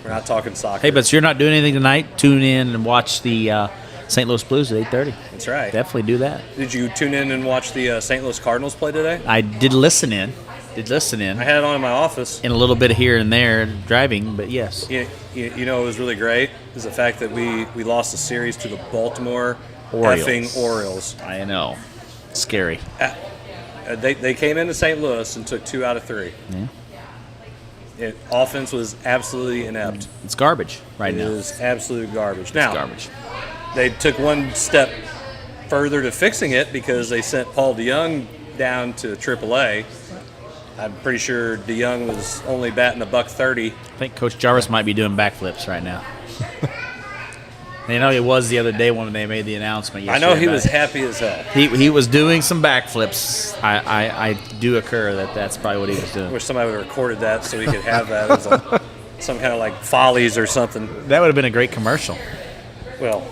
We're not talking soccer. Hey, but you're not doing anything tonight. Tune in and watch the St. Louis Blues at 8:30. That's right. Definitely do that. Did you tune in and watch the St. Louis Cardinals play today? I did listen in. I had it on in my office. In a little bit here and there driving, but yes. You know, it was really great is the fact that we lost the series to the Baltimore Orioles. effing Orioles. I know. Scary. They came into St. Louis and took 2 out of 3. Yeah. Offense was absolutely inept. It's garbage right now. It was absolute garbage. It's Now, garbage. they took one step further to fixing it because they sent Paul DeYoung down to AAA. I'm pretty sure DeYoung was only batting $130. I think Coach Jarvis might be doing backflips right now. You know, it was the other day when they made the announcement. I know he about was it. happy as hell. He was doing some backflips. I do occur that's probably what he was I doing. wish somebody would have recorded that so he could have that as some kind of like Follies or something. That would have been a great commercial. Well,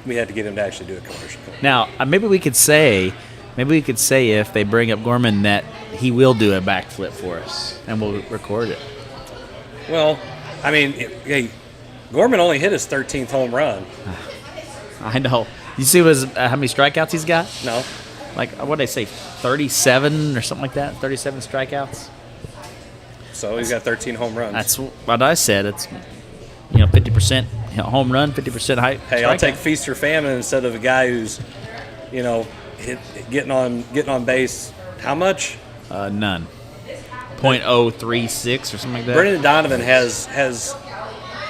we had to get him to actually do a commercial. Now, maybe we could say if they bring up Gorman that he will do a backflip for us, and we'll record it. Well, I mean, hey, Gorman only hit his 13th home run. I know. You see how many strikeouts he's got? No. Like, what did they say, 37 or something like that? 37 strikeouts? So he's got 13 home runs. That's what I said. It's 50% home run, 50% height. Hey, I'll take feast or famine instead of a guy who's, getting on base. How much? None. 0.036 or something like that. Brendan Donovan has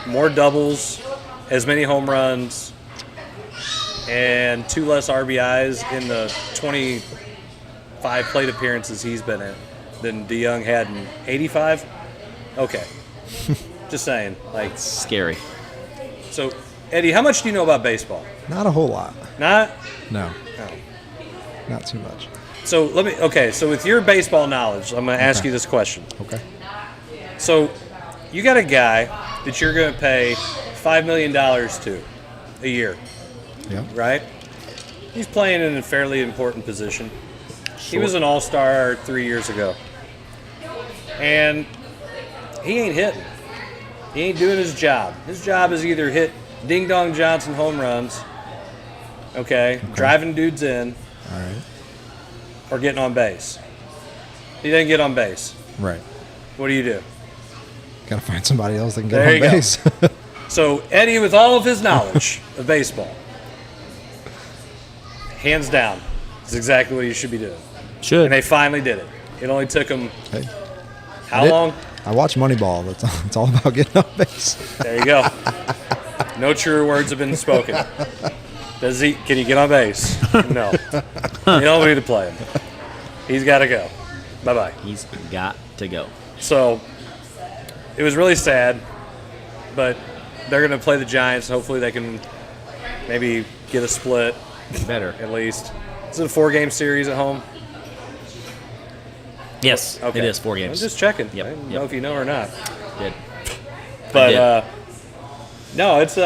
more doubles, as many home runs, and 2 less RBIs in the 25 plate appearances he's been in than DeYoung had in 85. Okay. Just saying. Like, scary. So, Eddie, how much do you know about baseball? Not a whole lot. Not? No, No. not too much. So, so with your baseball knowledge, I'm going to ask you this question. Okay. So, you got a guy that you're going to pay $5 million to a year, Yeah. right? He's playing in a fairly important position. He was an all-star 3 years ago. And he ain't hitting. He ain't doing his job. His job is either hit ding-dong Johnson home runs, okay, driving dudes in, All right. or getting on base. He didn't get on base. Right. What do you do? Got to find somebody else that can get There on you go. base. So Eddie, with all of his knowledge of baseball, hands down, is exactly what he should be doing. Should. And they finally did it. It only took them Hey, how long? I watch Moneyball. It's all about getting on base. There you go. No truer words have been spoken. Can he get on base? No. You don't need to play him. He's got to go. Bye-bye. He's got to go. So it was really sad, but they're going to play the Giants. Hopefully they can maybe get a split Better. at least. Is it a 4-game series at home? Yes, Okay. it is 4 games. I'm just checking. Yep, I didn't yep. know if you know or not. Did. But no, it's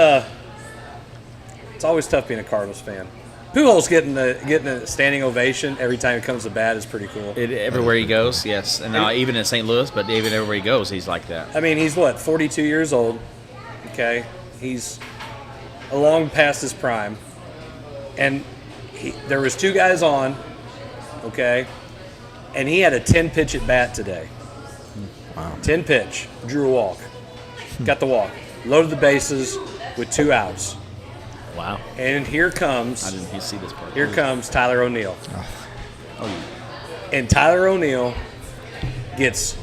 always tough being a Cardinals fan. Pujols getting a standing ovation every time he comes to bat is pretty cool. Everywhere he goes, yes. And now even in St. Louis, but even everywhere he goes, he's like that. I mean, he's 42 years old. Okay, he's long past his prime, and there was 2 guys on. Okay, and he had a 10-pitch at bat today. Wow. 10-pitch, drew a walk, got the walk, loaded the bases with 2 outs, Wow. and here comes I didn't see this part. Here comes Tyler O'Neill. Oh, And Tyler O'Neill gets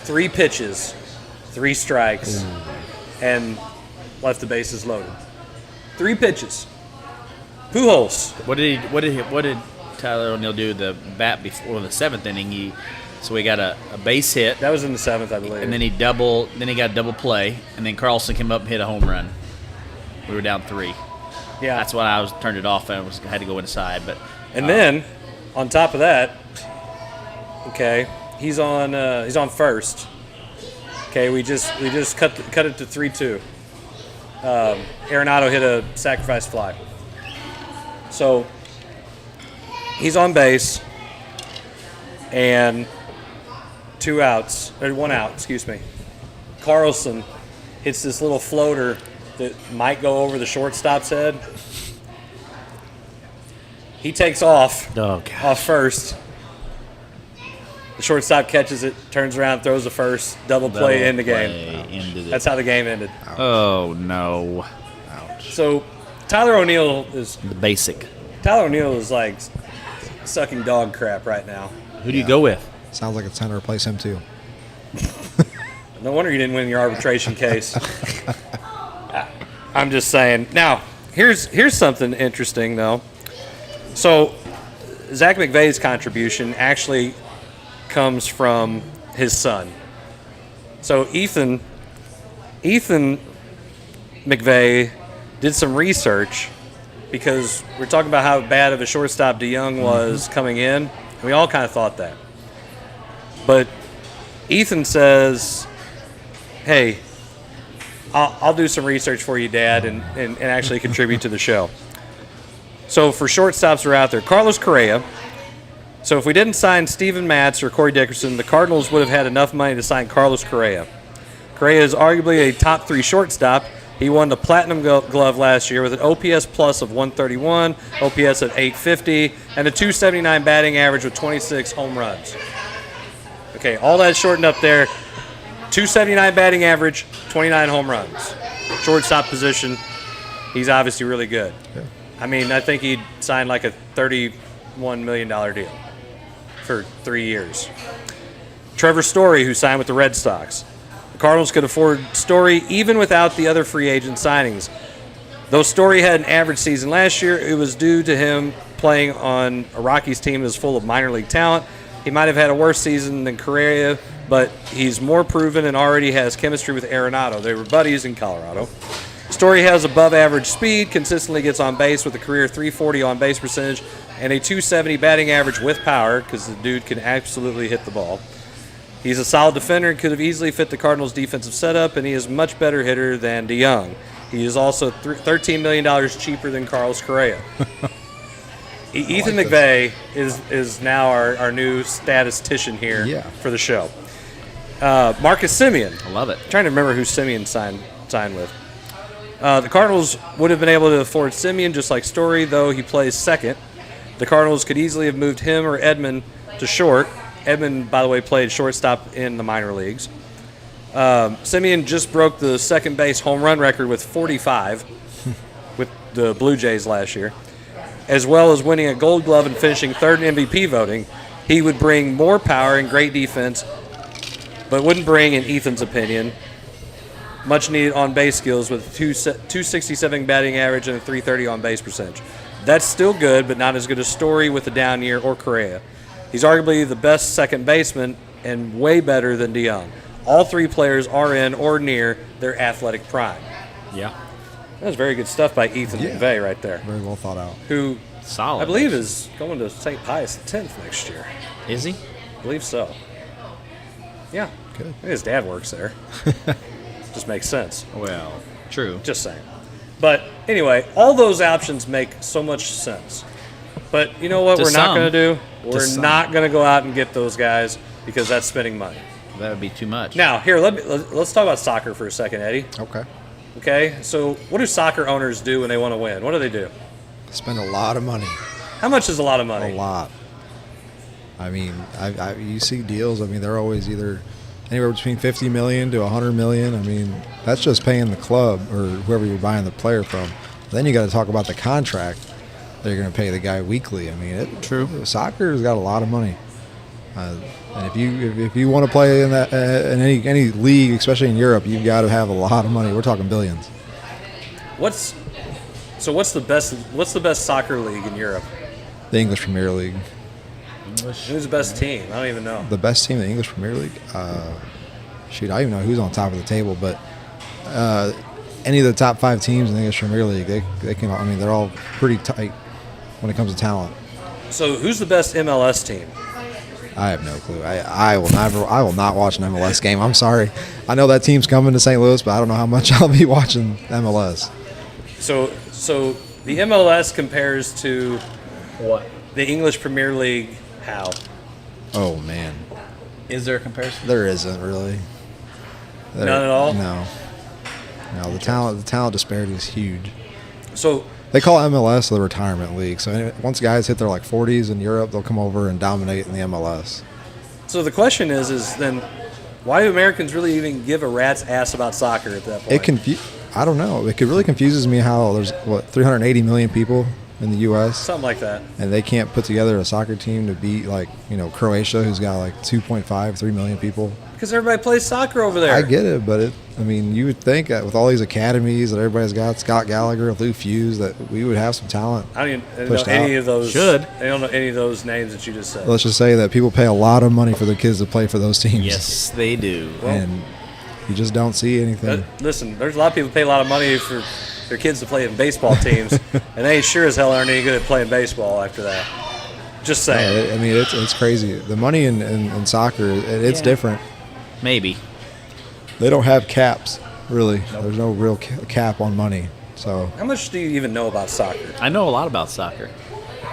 3 pitches, 3 strikes, and left the bases loaded. 3 pitches. Pujols. What did Tyler O'Neill do the bat before the 7th inning? So he got a base hit, That was in the 7th, I believe. and then he got a double play, and then Carlson came up and hit a home run. We were down 3. yeah. That's why I turned it off and had to go inside. But And then, on top of that, okay, he's on first. Okay, we just cut it to 3-2. Arenado hit a sacrifice fly. So he's on base, and 1 out, excuse me. Carlson hits this little floater that might go over the shortstop's head. He takes off off first. The shortstop catches it, turns around, throws the first, double play in the game. Ended it. That's how the game ended. Oh no! So Tyler O'Neill is like sucking dog crap right now. Who do you go with? Sounds like it's time to replace him too. No wonder you didn't win your arbitration case. I'm just saying. Now, here's something interesting though. So Zac McVey's contribution actually comes from his son. So Ethan McVey did some research because we're talking about how bad of a shortstop DeYoung was coming in, and we all kind of thought that. But Ethan says, hey, I'll do some research for you, Dad, and actually contribute to the show. So for shortstops who are out there, Carlos Correa. So if we didn't sign Steven Matz or Corey Dickerson, the Cardinals would have had enough money to sign Carlos Correa. Correa is arguably a top 3 shortstop. He won the Platinum Glove last year with an OPS plus of 131, OPS at 850, and a 279 batting average with 26 home runs. Okay, all that shortened up there. .279 batting average, 29 home runs. Shortstop position, he's obviously really good. Yeah. I mean, I think he'd sign like a $31 million deal for 3 years. Trevor Story, who signed with the Red Sox. The Cardinals could afford Story even without the other free agent signings. Though Story had an average season last year, it was due to him playing on a Rockies team that is full of minor league talent. He might have had a worse season than Correa, but he's more proven and already has chemistry with Arenado. They were buddies in Colorado. Story has above-average speed, consistently gets on base with a career .340 on-base percentage and a .270 batting average with power, because the dude can absolutely hit the ball. He's a solid defender and could have easily fit the Cardinals' defensive setup, and he is a much better hitter than DeYoung. He is also $13 million cheaper than Carlos Correa. Ethan McVey is now our new statistician here for the show. Marcus Simeon. I love it. I'm trying to remember who Simeon signed with. The Cardinals would have been able to afford Simeon just like Story, though he plays second. The Cardinals could easily have moved him or Edmund to short. Edmund, by the way, played shortstop in the minor leagues. Simeon just broke the second base home run record with 45 with the Blue Jays last year, as well as winning a Gold Glove and finishing third in MVP voting. He would bring more power and great defense, but wouldn't bring, in Ethan's opinion, much needed on-base skills with 267 batting average and a .330 on-base percentage. That's still good, but not as good as Story with a down year or Correa. He's arguably the best second baseman and way better than DeYoung. All three players are in or near their athletic prime. Yeah. That was very good stuff by Ethan McVey right there. Very well thought out. Who Solid. I believe is going to St. Pius X next year. Is he? I believe so. Yeah. Good. I think his dad works there. Just makes sense. Well, true. Just saying. But anyway, all those options make so much sense. But you know what we're not going to do? We're not going to go out and get those guys because that's spending money. That would be too much. Now, here, let's talk about soccer for a second, Eddie. Okay, so what do soccer owners do when they want to win? What do? Spend a lot of money. How much is a lot of money? A lot. I mean, you see deals. I mean, they're always either anywhere between $50 million to $100 million. I mean, that's just paying the club or whoever you're buying the player from. Then you got to talk about the contract they're going to pay the guy weekly. I mean, soccer's got a lot of money. And if you want to play in that in any league, especially in Europe, you've got to have a lot of money. We're talking billions. What's the best soccer league in Europe? The English Premier League. Who's the best team? I don't even know. The best team in the English Premier League? Shoot, I don't even know who's on top of the table, but any of the top 5 teams in the English Premier League, they can. I mean, they're all pretty tight when it comes to talent. So, who's the best MLS team? I have no clue. I will not watch an MLS game. I'm sorry. I know that team's coming to St. Louis, but I don't know how much I'll be watching MLS. So the MLS compares to What? the English Premier League. How? Oh man, Is there a comparison? there isn't really. None at all? No. The talent disparity is huge. So They call MLS the retirement league. So once guys hit their 40s in Europe, they'll come over and dominate in the MLS. So the question is then why do Americans really even give a rat's ass about soccer at that point? I don't know. It really confuses me how there's 380 million people in the U.S. Something like that. And they can't put together a soccer team to beat Croatia, who's got 2.5, 3 million people. Because everybody plays soccer over there. I get it, but you would think that with all these academies that everybody's got, Scott Gallagher, Lou Fuse, that we would have some talent. I don't even know any of those. I don't know any of those names that you just said. Let's just say that people pay a lot of money for their kids to play for those teams. Yes, they do. And you just don't see anything. Listen, there's a lot of people who pay a lot of money for their kids to play in baseball teams, and they sure as hell aren't any good at playing baseball after that. Just saying. No, it's crazy. The money in soccer, it's different. Maybe. They don't have caps, really. Nope. There's no real cap on money. So how much do you even know about soccer? I know a lot about soccer.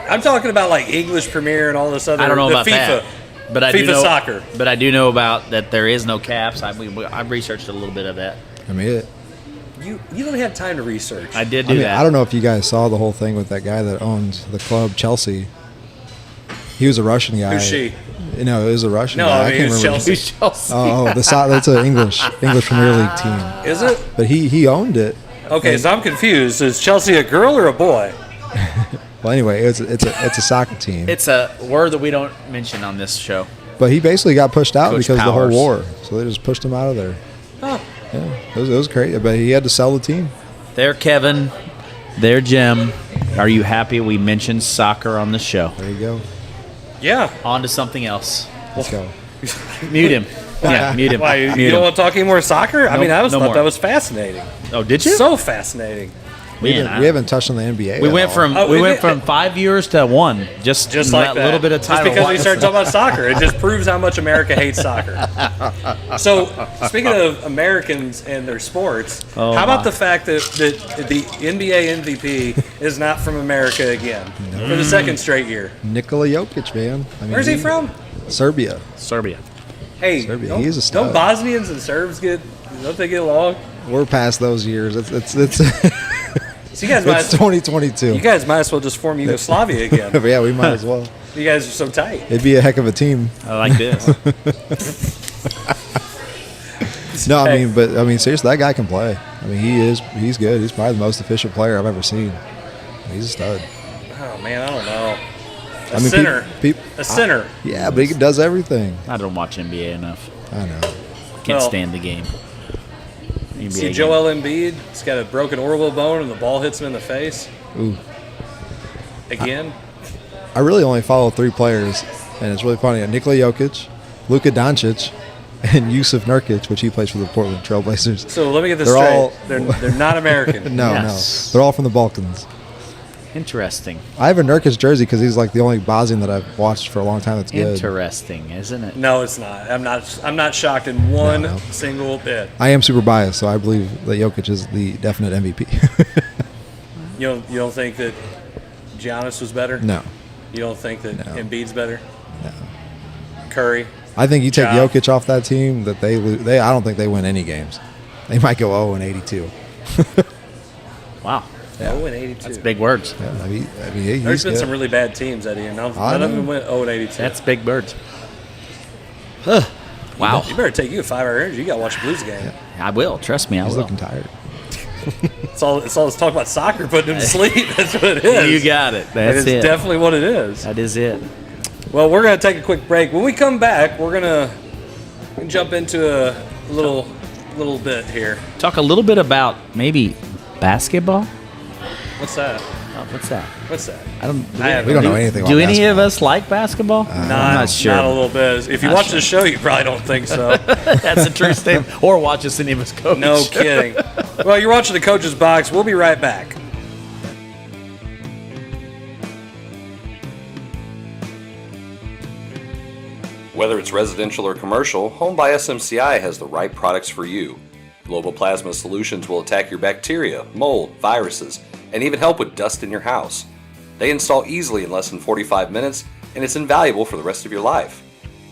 I'm talking about English Premier and all this other. I don't know about FIFA, that. But I FIFA do know soccer. But I do know about that there is no caps. I've researched a little bit of that. You don't have time to research. I did do that. I don't know if you guys saw the whole thing with that guy that owns the club Chelsea. He was a Russian guy. Who's she? You know, it was a Russian No, guy. I mean, it's Chelsea. That's an English Premier League team. Is it? But he owned it. Okay, so I'm confused. Is Chelsea a girl or a boy? Well, anyway, it's a soccer team. It's a word that we don't mention on this show. But he basically got pushed out Coach because of the whole Powers. war. So they just pushed him out of there. Huh. Yeah, it was crazy. But he had to sell the team. There, Kevin. There, Jim. Are you happy we mentioned soccer on the show? There you go. Yeah. On to something else. Let's go. Mute him. Yeah, mute him. Why, you Mute don't him. want to talk any more soccer? I Nope, mean, I no thought more. that was fascinating. Oh, did you? So fascinating. We Man, haven't touched on the NBA. we at went all. from Oh, we we went did- from 5 years to 1. Just Like that that. little bit of Just title. because we started talking about soccer. It just proves how much America hates soccer. So, speaking of Americans and their sports, Oh, how my. about the fact that the NBA MVP is not from America again for the second straight year? Nikola Jokic, man. I mean, Where's he from? Serbia. Serbia. Hey, Serbia. don't, He's a stud. don't Bosnians and Serbs don't they get along? We're past those years. It's So you guys might, it's 2022. you guys might as well just form Yugoslavia again. But yeah, we might as well. You guys are so tight. It'd be a heck of a team. I like this. No, I Hey. mean, seriously, that guy can play. I mean, he's good. He's probably the most efficient player I've ever seen. He's a stud. Oh man, I don't know. A I mean, center. peop- A center. Yeah, but he does everything. I don't watch NBA enough. I know. Can't Well, stand the game. NBA See game. Joel Embiid, he's got a broken orbital bone and the ball hits him in the face. Ooh. Again. I really only follow 3 players, and it's really funny. Nikola Jokic, Luka Doncic, and Yusuf Nurkic, which he plays for the Portland Trailblazers. So let me get this They're straight. all- They're not American. No, Yes. no. They're all from the Balkans. Interesting. I have a Nurkic jersey because he's like the only Bosnian that I've watched for a long time that's good. Interesting, isn't it? No, it's not. I'm not shocked in one No. single bit. I am super biased, so I believe that Jokic is the definite MVP. You don't think that Giannis was better? No. You don't think that No. Embiid's better? No. Curry? I think you take Ja. Jokic off that team, that they lose. I don't think they win any games. They might go 0-82. Wow. Yeah. 0-82. That's big words. Yeah, I mean, he's There's been good. some really bad teams, Eddie, and none I of know. them went 0-82. That's big birds. Wow. You better take you a 5-hour energy. You got to watch the Blues game. I will. Trust me, I He's will. looking tired. It's all this talk about soccer, putting him to sleep. That's what it is. You got it. That's It's it. definitely what it is. That is it. Well, we're going to take a quick break. When we come back, we're going to jump into a little bit here. Talk a little bit about maybe basketball. What's that? Oh, what's that? What's that? I don't. We don't know anything about Do any of basketball. us like basketball? I'm not sure. Not a little bit. If you Not watch sure. the show, you probably don't think so. That's a true statement. Or watch us any of us coach. No kidding. Well, you're watching the Coach's Box. We'll be right back. Whether it's residential or commercial, Home by SMCI has the right products for you. Global Plasma Solutions will attack your bacteria, mold, viruses, and even help with dust in your house. They install easily in less than 45 minutes, and it's invaluable for the rest of your life.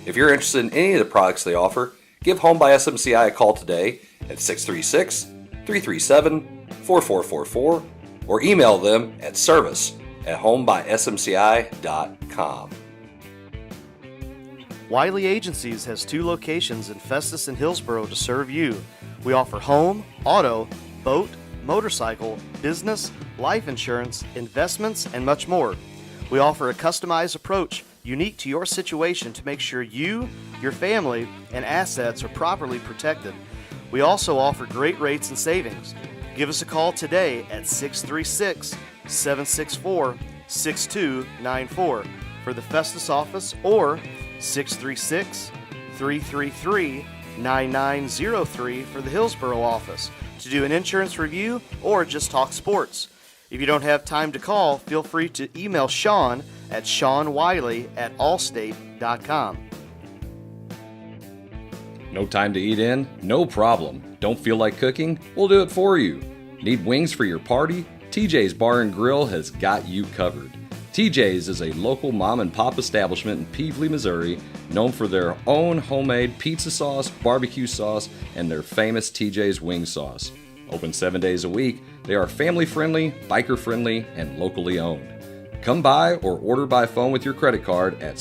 If you're interested in any of the products they offer, give Home by SMCI a call today at 636-337-4444 or email them at service@homebysmci.com. Wiley Agencies has 2 locations in Festus and Hillsborough to serve you. We offer home, auto, boat, motorcycle, business, life insurance, investments, and much more. We offer a customized approach unique to your situation to make sure you, your family, and assets are properly protected. We also offer great rates and savings. Give us a call today at 636-764-6294 for the Festus office or 636-333-9903 for the Hillsborough office to do an insurance review or just talk sports. If you don't have time to call, feel free to email Sean at SeanWiley@allstate.com. No time to eat in? No problem. Don't feel like cooking? We'll do it for you. Need wings for your party? TJ's Bar and Grill has got you covered. TJ's is a local mom and pop establishment in Peevely, Missouri, known for their own homemade pizza sauce, barbecue sauce, and their famous TJ's wing sauce. Open 7 days a week, they are family friendly, biker friendly, and locally owned. Come by or order by phone with your credit card at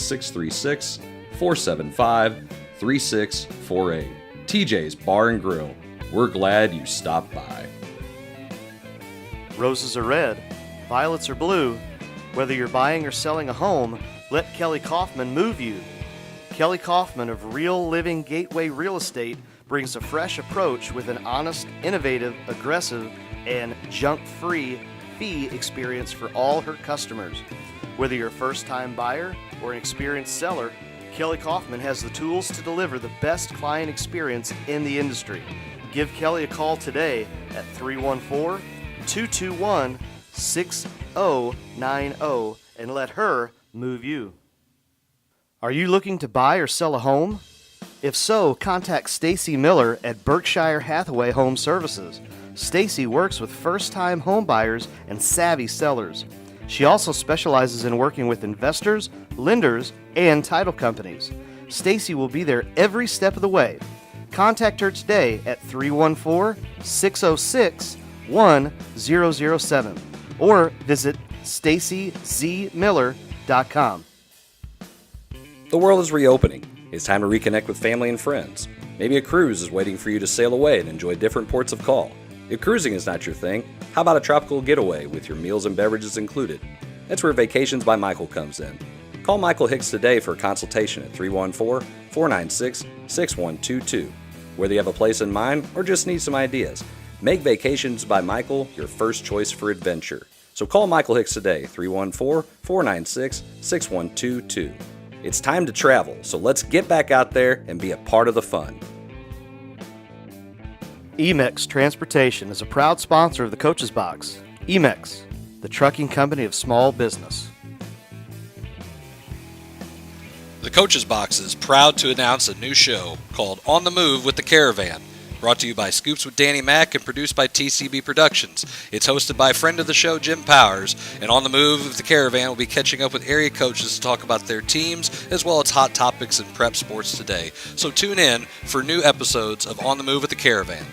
475-3648. TJ's Bar and Grill. We're glad you stopped by. Roses are red, violets are blue. Whether you're buying or selling a home, let Kelly Kaufman move you. Kelly Kaufman of Real Living Gateway Real Estate brings a fresh approach with an honest, innovative, aggressive, and junk-free fee experience for all her customers. Whether you're a first-time buyer or an experienced seller, Kelly Kaufman has the tools to deliver the best client experience in the industry. Give Kelly a call today at 314-221-6090 and let her move you. Are you looking to buy or sell a home? If so, contact Stacy Miller at Berkshire Hathaway Home Services. Stacy works with first-time home buyers and savvy sellers. She also specializes in working with investors, lenders, and title companies. Stacy will be there every step of the way. Contact her today at 314-606-1007 or visit stacyzmiller.com. The world is reopening. It's time to reconnect with family and friends. Maybe a cruise is waiting for you to sail away and enjoy different ports of call. If cruising is not your thing, how about a tropical getaway with your meals and beverages included? That's where Vacations by Michael comes in. Call Michael Hicks today for a consultation at 314-496-6122. Whether you have a place in mind or just need some ideas, make Vacations by Michael your first choice for adventure. So call Michael Hicks today, 314-496-6122. It's time to travel, so let's get back out there and be a part of the fun. Emex Transportation is a proud sponsor of the Coach's Box. Emex, the trucking company of small business. The Coach's Box is proud to announce a new show called On the Move with the Caravan, brought to you by Scoops with Danny Mac and produced by TCB Productions. It's hosted by friend of the show, Jim Powers, and On the Move with the Caravan will be catching up with area coaches to talk about their teams as well as hot topics in prep sports today. So tune in for new episodes of On the Move with the Caravan.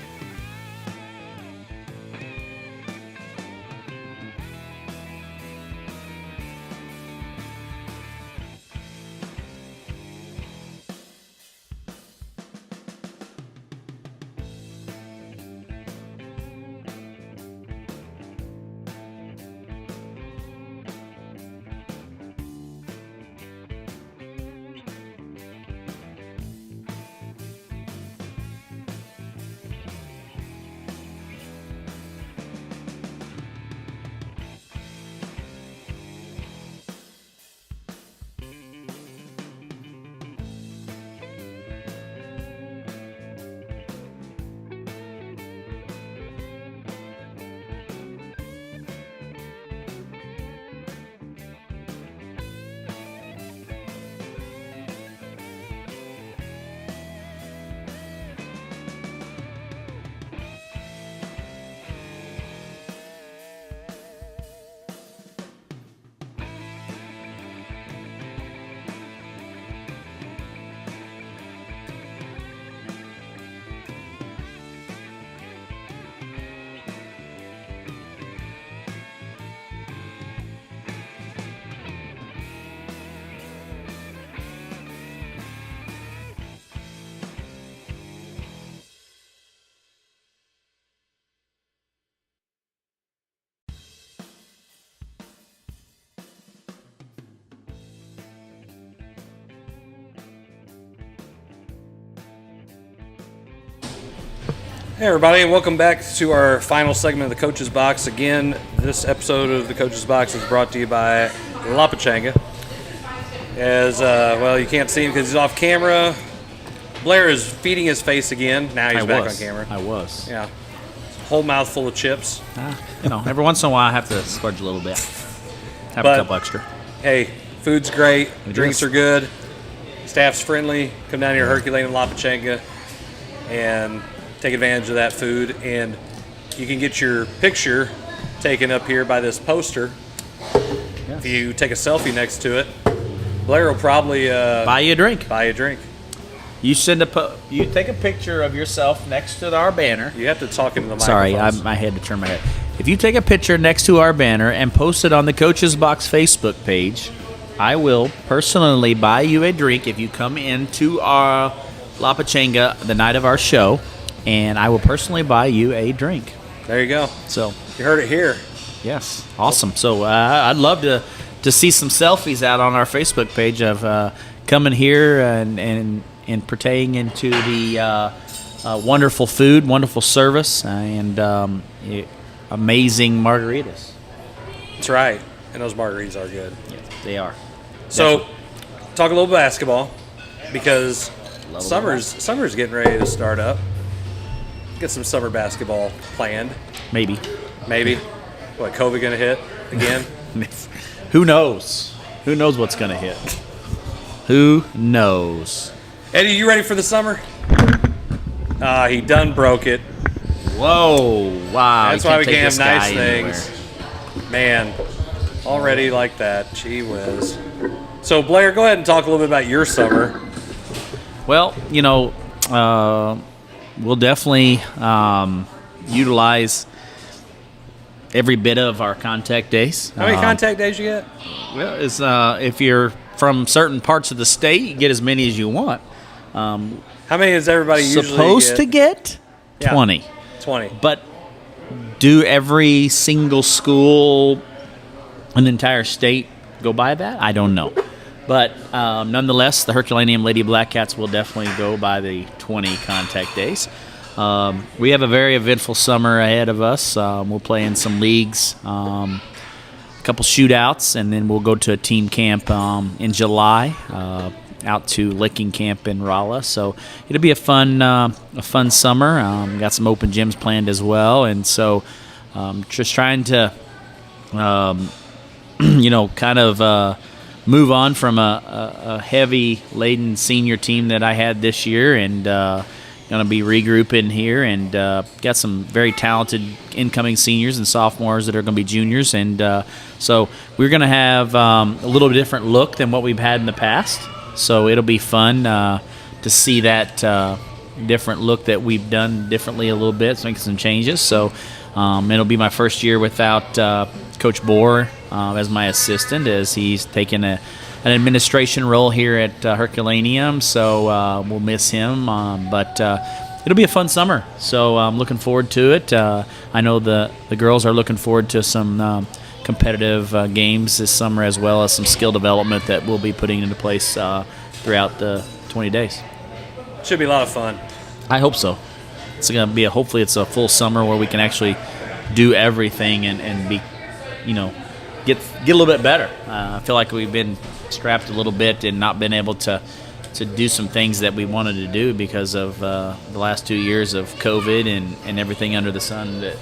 Hey everybody, and welcome back to our final segment of the Coach's Box. Again, this episode of the Coach's Box is brought to you by Lapachenga. As, well, you can't see him because he's off camera. Blair is feeding his face again. Now he's back on camera. I was. Yeah. Whole mouthful of chips. Every once in a while I have to splurge a little bit. Have a couple extra. Hey, food's great. Drinks is. are good. Staff's friendly. Come down here, Herculean and Lapachenga, and take advantage of that food. And you can get your picture taken up here by this poster. Yes. If you take a selfie next to it, Blair will probably buy you a drink. You you take a picture of yourself next to our banner. You have to talk into the microphone. Sorry, I had to turn my head. If you take a picture next to our banner and post it on the Coach's Box Facebook page, I will personally buy you a drink if you come into our Lapachenga the night of our show, and I will personally buy you a drink. There you go. So You heard it here. yes, awesome. So I'd love to see some selfies out on our Facebook page of coming here and partaking into the wonderful food, wonderful service, and amazing margaritas. That's right. And those margaritas are good. Yes, they are. So, talk a little basketball because Love a summer's getting ready to start up. Get some summer basketball planned. Maybe. Maybe. What, COVID gonna hit again? Who knows? Who knows what's going to hit? Who knows? Eddie, you ready for the summer? He done broke it. Whoa! Wow! That's you why we take can't this have nice guy anywhere. things. Man, already like that. Gee whiz. So, Blair, go ahead and talk a little bit about your summer. Well, we'll definitely utilize every bit of our contact days. How many contact days you get? Well, it's, if you're from certain parts of the state, you get as many as you want. How many is everybody usually Supposed to get Yeah. 20. 20. But do every single school in the entire state go by that? I don't know. But nonetheless, the Herculaneum Lady Black Cats will definitely go by the 20 contact days. We have a very eventful summer ahead of us. We'll play in some leagues, a couple shootouts, and then we'll go to a team camp in July out to Licking Camp in Rolla. So it'll be a fun summer. Got some open gyms planned as well, and so just trying to, kind of move on from a heavy laden senior team that I had this year, and going to be regrouping here, and got some very talented incoming seniors and sophomores that are going to be juniors, and so we're going to have a little bit different look than what we've had in the past. So it'll be fun to see that different look that we've done differently a little bit, so making some changes. So it'll be my first year without Coach Bohr as my assistant, as he's taken an administration role here at Herculaneum. So we'll miss him, but it'll be a fun summer. So I'm looking forward to it. I know the girls are looking forward to some competitive games this summer, as well as some skill development that we'll be putting into place throughout the 20 days. Should be a lot of fun. I hope so. It's going to be hopefully it's a full summer where we can actually do everything and be, get a little bit better. I feel like we've been strapped a little bit and not been able to do some things that we wanted to do because of the last 2 years of COVID and everything under the sun that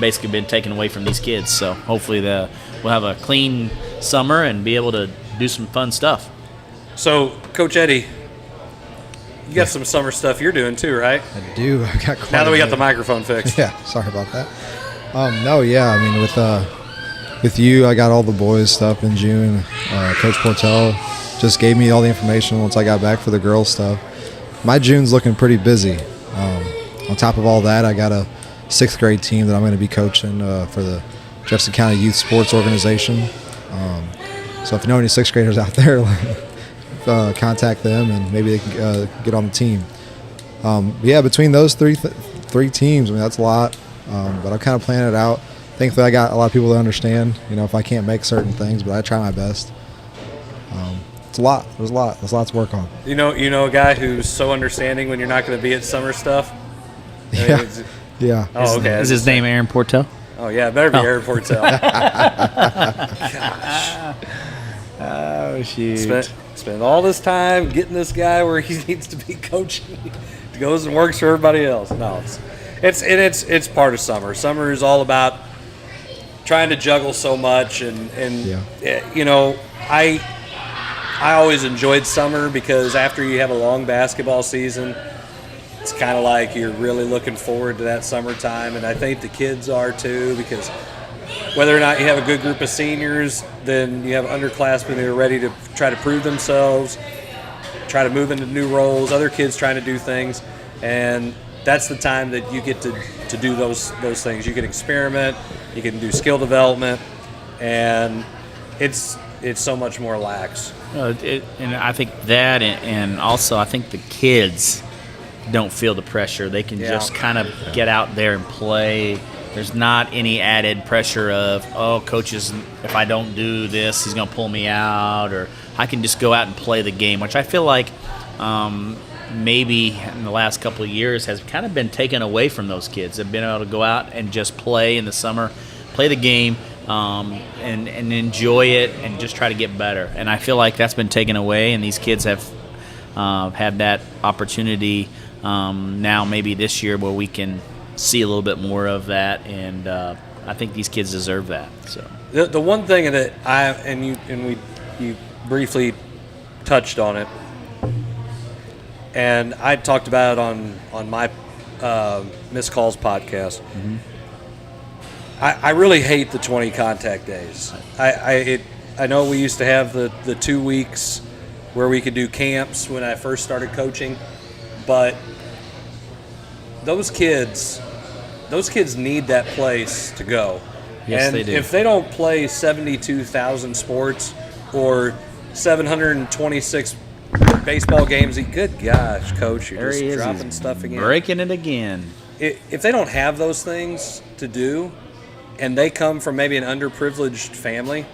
basically been taken away from these kids. So hopefully we'll have a clean summer and be able to do some fun stuff. So, Coach Eddie, you got some summer stuff you're doing too, right? I do. I got quite Now that a we got bit. the microphone fixed. Yeah, sorry about that. With you, I got all the boys stuff in June. Coach Portell just gave me all the information once I got back for the girls stuff. My June's looking pretty busy. On top of all that, I got a 6th grade team that I'm going to be coaching for the Jefferson County Youth Sports Organization. So if you know any 6th graders out there, contact them and maybe they can get on the team. Between those three teams, that's a lot. But I'm kind of planning it out. Thankfully, I got a lot of people that understand, if I can't make certain things, but I try my best. It's a lot. There's a lot to work on. You know a guy who's so understanding when you're not going to be at summer stuff? Yeah. Oh, okay. Is his name Aaron Portell? Oh, yeah. It better be Aaron Portell. Oh, shoot. Spend all this time getting this guy where he needs to be coaching. He goes and works for everybody else. No, it's part of summer. Summer is all about trying to juggle so much, and I always enjoyed summer because after you have a long basketball season, it's kind of like you're really looking forward to that summertime, and I think the kids are too, because whether or not you have a good group of seniors, then you have underclassmen who are ready to try to prove themselves, try to move into new roles, other kids trying to do things, and that's the time that you get to do those things. You can experiment, you can do skill development, and it's it's so much more lax. And I think that, and also I think the kids don't feel the pressure. They can just kind of get out there and play. There's not any added pressure of, oh, coaches, if I don't do this, he's going to pull me out, or I can just go out and play the game, which I feel like maybe in the last couple of years has kind of been taken away from those kids. They've been able to go out and just play in the summer, play the game, and enjoy it and just try to get better. And I feel like that's been taken away, and these kids have had that opportunity now maybe this year where we can see a little bit more of that, and I think these kids deserve that. So the one thing that you briefly touched on it, and I talked about it on my Missed Calls podcast. Mm-hmm. I really hate the 20 contact days. I know we used to have the 2 weeks where we could do camps when I first started coaching, but those kids need that place to go. Yes, and they do. If they don't play 72,000 sports or 726 baseball games, good gosh, Coach, you're just dropping stuff again. Breaking it again. If they don't have those things to do, and they come from maybe an underprivileged family,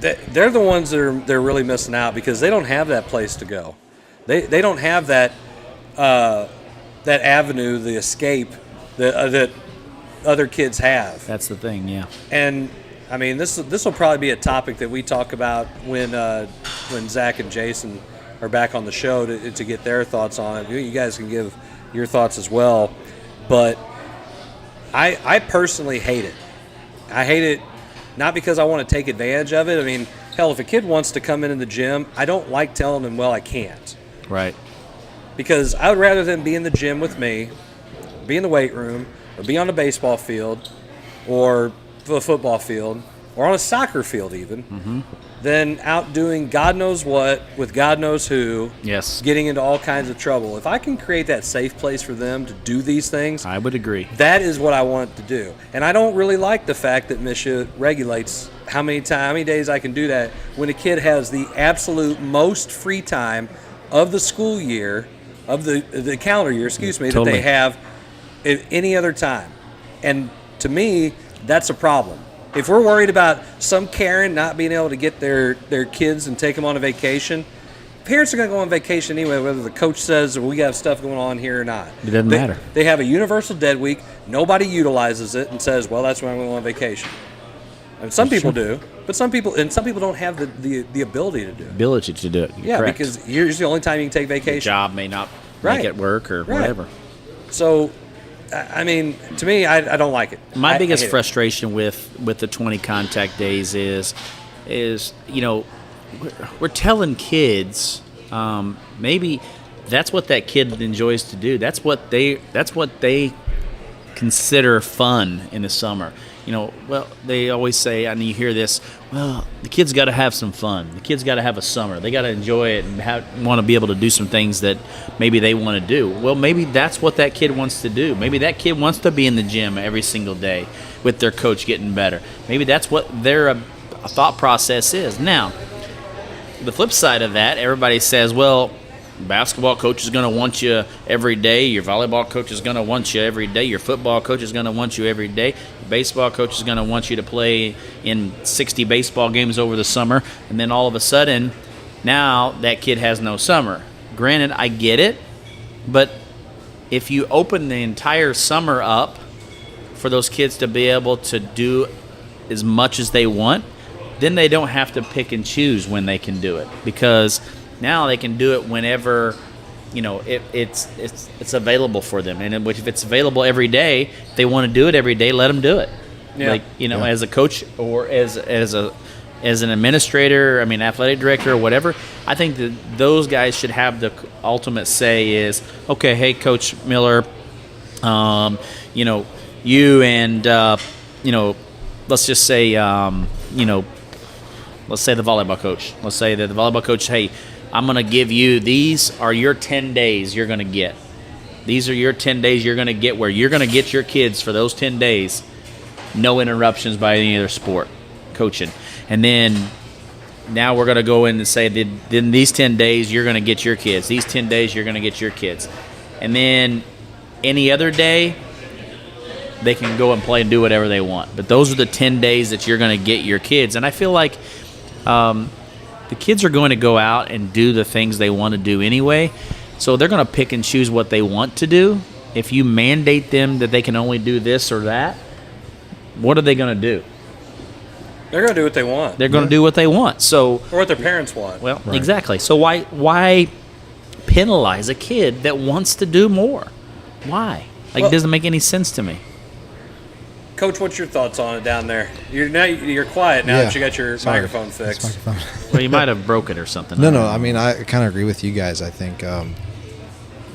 they're the ones they're really missing out, because they don't have that place to go. They don't have that avenue, the escape that other kids have. That's the thing, yeah. And I mean, this will probably be a topic that we talk about when Zac and Jason are back on the show to get their thoughts on it. You guys can give your thoughts as well, but I personally hate it. I hate it not because I want to take advantage of it. I mean, hell, if a kid wants to come into the gym, I don't like telling them, well, I can't. Right. Because I would rather them be in the gym with me, be in the weight room, or be on a baseball field, or the football field, or on a soccer field even, than out doing God knows what with God knows who, yes, getting into all kinds of trouble. If I can create that safe place for them to do these things, I would agree. That is what I want to do. And I don't really like the fact that Misha regulates how many days I can do that when a kid has the absolute most free time of the school year, of the calendar year, Totally. that they have at any other time. And to me, that's a problem. If we're worried about some Karen not being able to get their kids and take them on a vacation, parents are going to go on vacation anyway, whether the coach says we got stuff going on here or not. It doesn't matter. They have a universal dead week. Nobody utilizes it and says, well, that's when I'm going to go on vacation. And some people do, but some people don't have the ability to do it. Ability to do it. Yeah, correct. because here's the only time you can take vacation. Your job may not Right. make it work or Right. whatever. So, I mean, to me, I don't like it. My biggest I hate it. frustration with the 20 contact days is we're telling kids maybe that's what that kid enjoys to do. That's what they consider fun in the summer. Well, they always say, and you hear this, well, the kids got to have some fun. The kids got to have a summer. They got to enjoy it and want to be able to do some things that maybe they want to do. Well, maybe that's what that kid wants to do. Maybe that kid wants to be in the gym every single day with their coach getting better. Maybe that's what their thought process is. Now, the flip side of that, everybody says, well, basketball coach is going to want you every day. Your volleyball coach is going to want you every day. Your football coach is going to want you every day. Your baseball coach is going to want you to play in 60 baseball games over the summer. And then all of a sudden, now that kid has no summer. Granted, I get it, but if you open the entire summer up for those kids to be able to do as much as they want, then they don't have to pick and choose when they can do it, because now they can do it whenever, it's available for them. And if it's available every day, if they want to do it every day, let them do it. Yeah. As a coach or as an administrator, athletic director or whatever, I think that those guys should have the ultimate say is, okay, hey, Coach Miller, you and, let's just say, let's say the volleyball coach. Let's say that the volleyball coach, hey, I'm going to give you, these are your 10 days you're going to get. These are your 10 days you're going to get, where you're going to get your kids for those 10 days, no interruptions by any other sport. coaching. And then now we're going to go in and say that in these 10 days you're going to get your kids. These 10 days you're going to get your kids. And then any other day they can go and play and do whatever they want. But those are the 10 days that you're going to get your kids. And I feel like the kids are going to go out and do the things they want to do anyway. So they're going to pick and choose what they want to do. If you mandate them that they can only do this or that, what are they going to do? They're going to do what they want. They're going to do what they want. So, or what their parents want. Well, right. Exactly. So why penalize a kid that wants to do more? Why? It doesn't make any sense to me. Coach, what's your thoughts on it down there? You're quiet now that you got your microphone fixed. Well, you might have broke it or something. No. I mean, I kind of agree with you guys. I think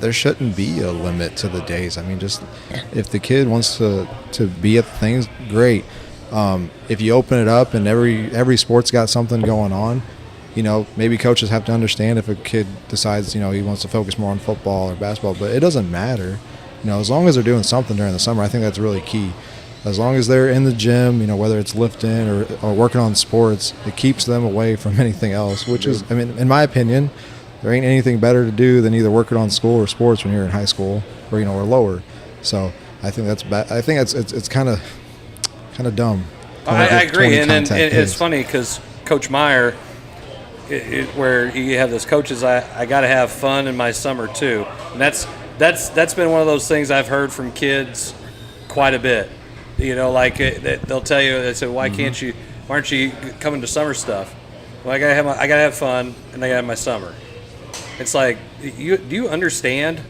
there shouldn't be a limit to the days. I mean, just if the kid wants to be at things, great. If you open it up and every sport's got something going on, maybe coaches have to understand if a kid decides, he wants to focus more on football or basketball, but it doesn't matter. As long as they're doing something during the summer, I think that's really key. As long as they're in the gym, whether it's lifting or working on sports, it keeps them away from anything else, which is, I mean, in my opinion, there ain't anything better to do than either working on school or sports when you're in high school or, or lower. So I think that's bad. I think it's kind of dumb. I agree. And it's funny because Coach Meyer, where you have those coaches, I got to have fun in my summer too. And that's been one of those things I've heard from kids quite a bit. They'll tell you, they say, why aren't you coming to summer stuff? Well, I gotta have fun, and I gotta have my summer. It's like, do you understand?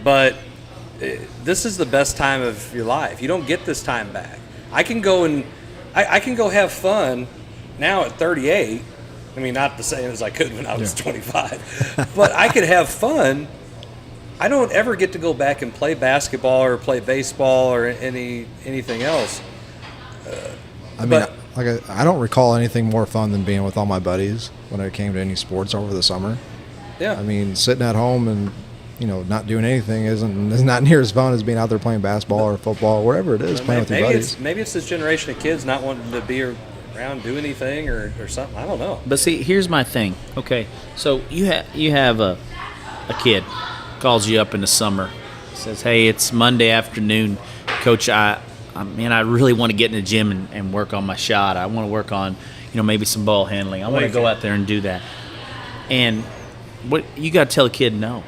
But this is the best time of your life. You don't get this time back. I can go have fun now at 38. I mean, not the same as I could when I was 25, but I could have fun. I don't ever get to go back and play basketball or play baseball or anything else. I don't recall anything more fun than being with all my buddies when it came to any sports over the summer. Yeah. I mean, sitting at home and not doing anything is not near as fun as being out there playing basketball or football, or wherever it is, playing with your buddies. Maybe it's this generation of kids not wanting to be around, do anything or something. I don't know. But see, here's my thing. Okay, so you have a kid calls you up in the summer, says, "Hey, it's Monday afternoon, Coach. I really want to get in the gym and work on my shot. I want to work on, maybe some ball handling. I want to go out there and do that." And what you got to tell a kid no,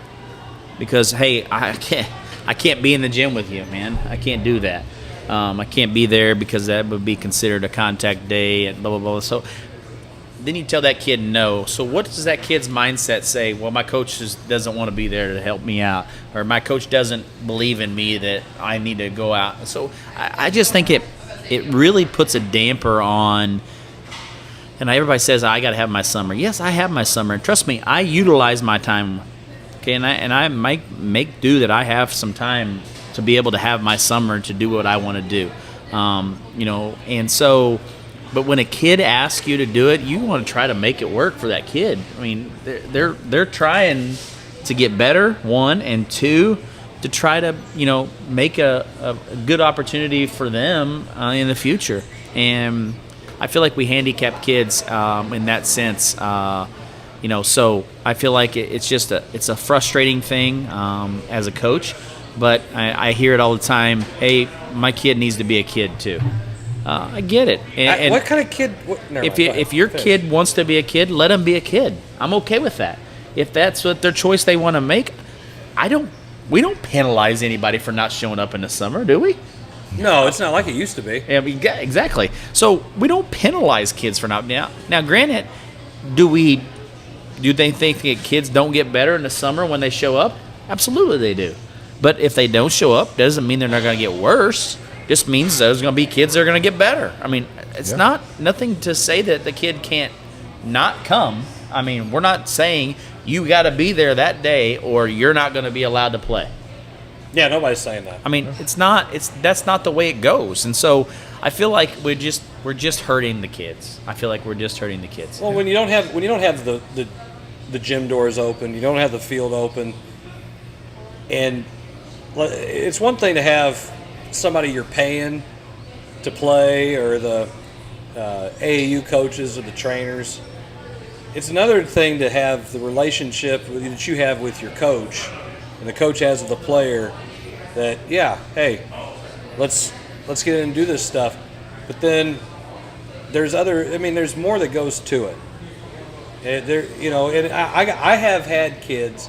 because hey, I can't be in the gym with you, man. I can't do that. I can't be there because that would be considered a contact day and blah blah blah. So then you tell that kid no. So what does that kid's mindset say? Well, my coach just doesn't want to be there to help me out, or my coach doesn't believe in me that I need to go out. So I just think it really puts a damper on. And everybody says I got to have my summer. Yes, I have my summer, and trust me, I utilize my time. Okay, and I might make do that I have some time to be able to have my summer to do what I want to do. And so. But when a kid asks you to do it, you want to try to make it work for that kid. I mean, they're trying to get better, one, and two, to try to make a good opportunity for them in the future. And I feel like we handicap kids in that sense. So I feel like it's a frustrating thing as a coach. But I hear it all the time. Hey, my kid needs to be a kid too. I get it. And what kind of kid? If your kid wants to be a kid, let them be a kid. I'm okay with that. If that's what their choice they want to make, we don't penalize anybody for not showing up in the summer, do we? No, it's not like it used to be. I mean, exactly. So we don't penalize kids for not. Now, granted, do they think that kids don't get better in the summer when they show up? Absolutely, they do. But if they don't show up, doesn't mean they're not going to get worse. Just means there's going to be kids that are going to get better. I mean, it's nothing to say that the kid can't not come. I mean, we're not saying you got to be there that day or you're not going to be allowed to play. Yeah, nobody's saying that. I mean, that's not the way it goes. And so I feel like we're just hurting the kids. I feel like we're just hurting the kids. Well, when you don't have the gym doors open, you don't have the field open, and it's one thing to have somebody you're paying to play, or AAU coaches or the trainers. It's another thing to have the relationship that you have with your coach and the coach has with the player that, yeah, hey, let's get in and do this stuff. But then there's more that goes to it. And I have had kids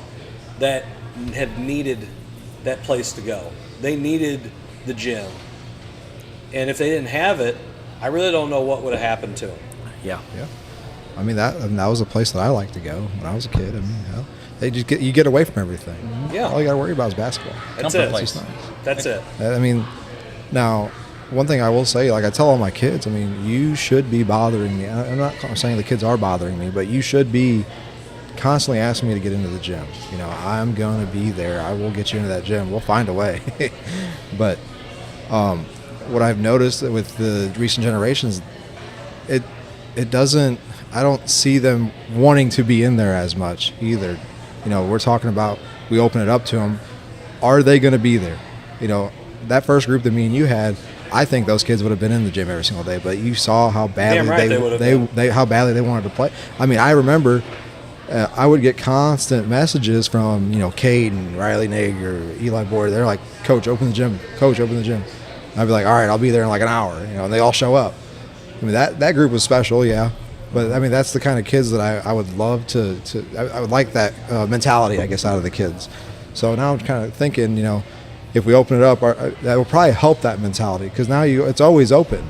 that have needed that place to go. They needed the gym. And if they didn't have it, I really don't know what would have happened to them. Yeah. I mean, that was a place that I liked to go when I was a kid. I mean, they just you get away from everything. Yeah. All you got to worry about is basketball. That's Comfort it. place. It's nice. That's it. I mean, now, one thing I will say, like I tell all my kids, I mean, you should be bothering me. I'm not saying the kids are bothering me, but you should be constantly asking me to get into the gym. I'm going to be there. I will get you into that gym. We'll find a way. But what I've noticed with the recent generations, it doesn't, I don't see them wanting to be in there as much either. We're talking about, we open it up to them. Are they going to be there? That first group that me and you had, I think those kids would have been in the gym every single day, but you saw how badly how badly they wanted to play. I mean, I remember I would get constant messages from, Kate and Riley Nagg or Eli Boyd. They're like, Coach, open the gym. Coach, open the gym. And I'd be like, all right, I'll be there in like an hour. And they all show up. I mean, that group was special, yeah. But, I mean, that's the kind of kids that I would love to I would like that mentality, I guess, out of the kids. So now I'm kind of thinking, if we open it up, that will probably help that mentality because now it's always open,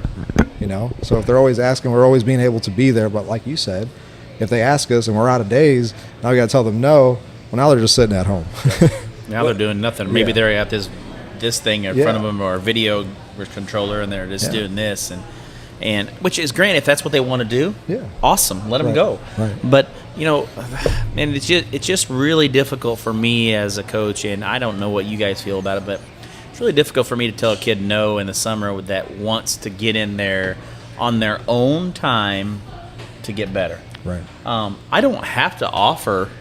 So if they're always asking, we're always being able to be there. But like you said, if they ask us and we're out of days, now we got to tell them no. Well, now they're just sitting at home. Now they're doing nothing. Maybe they're at this thing in front of them or a video controller, and they're just doing this, and which is great if that's what they want to do. Yeah, awesome. Let them go. Right. But and it's just really difficult for me as a coach, and I don't know what you guys feel about it, but it's really difficult for me to tell a kid no in the summer that wants to get in there on their own time to get better. Right. I don't have to offer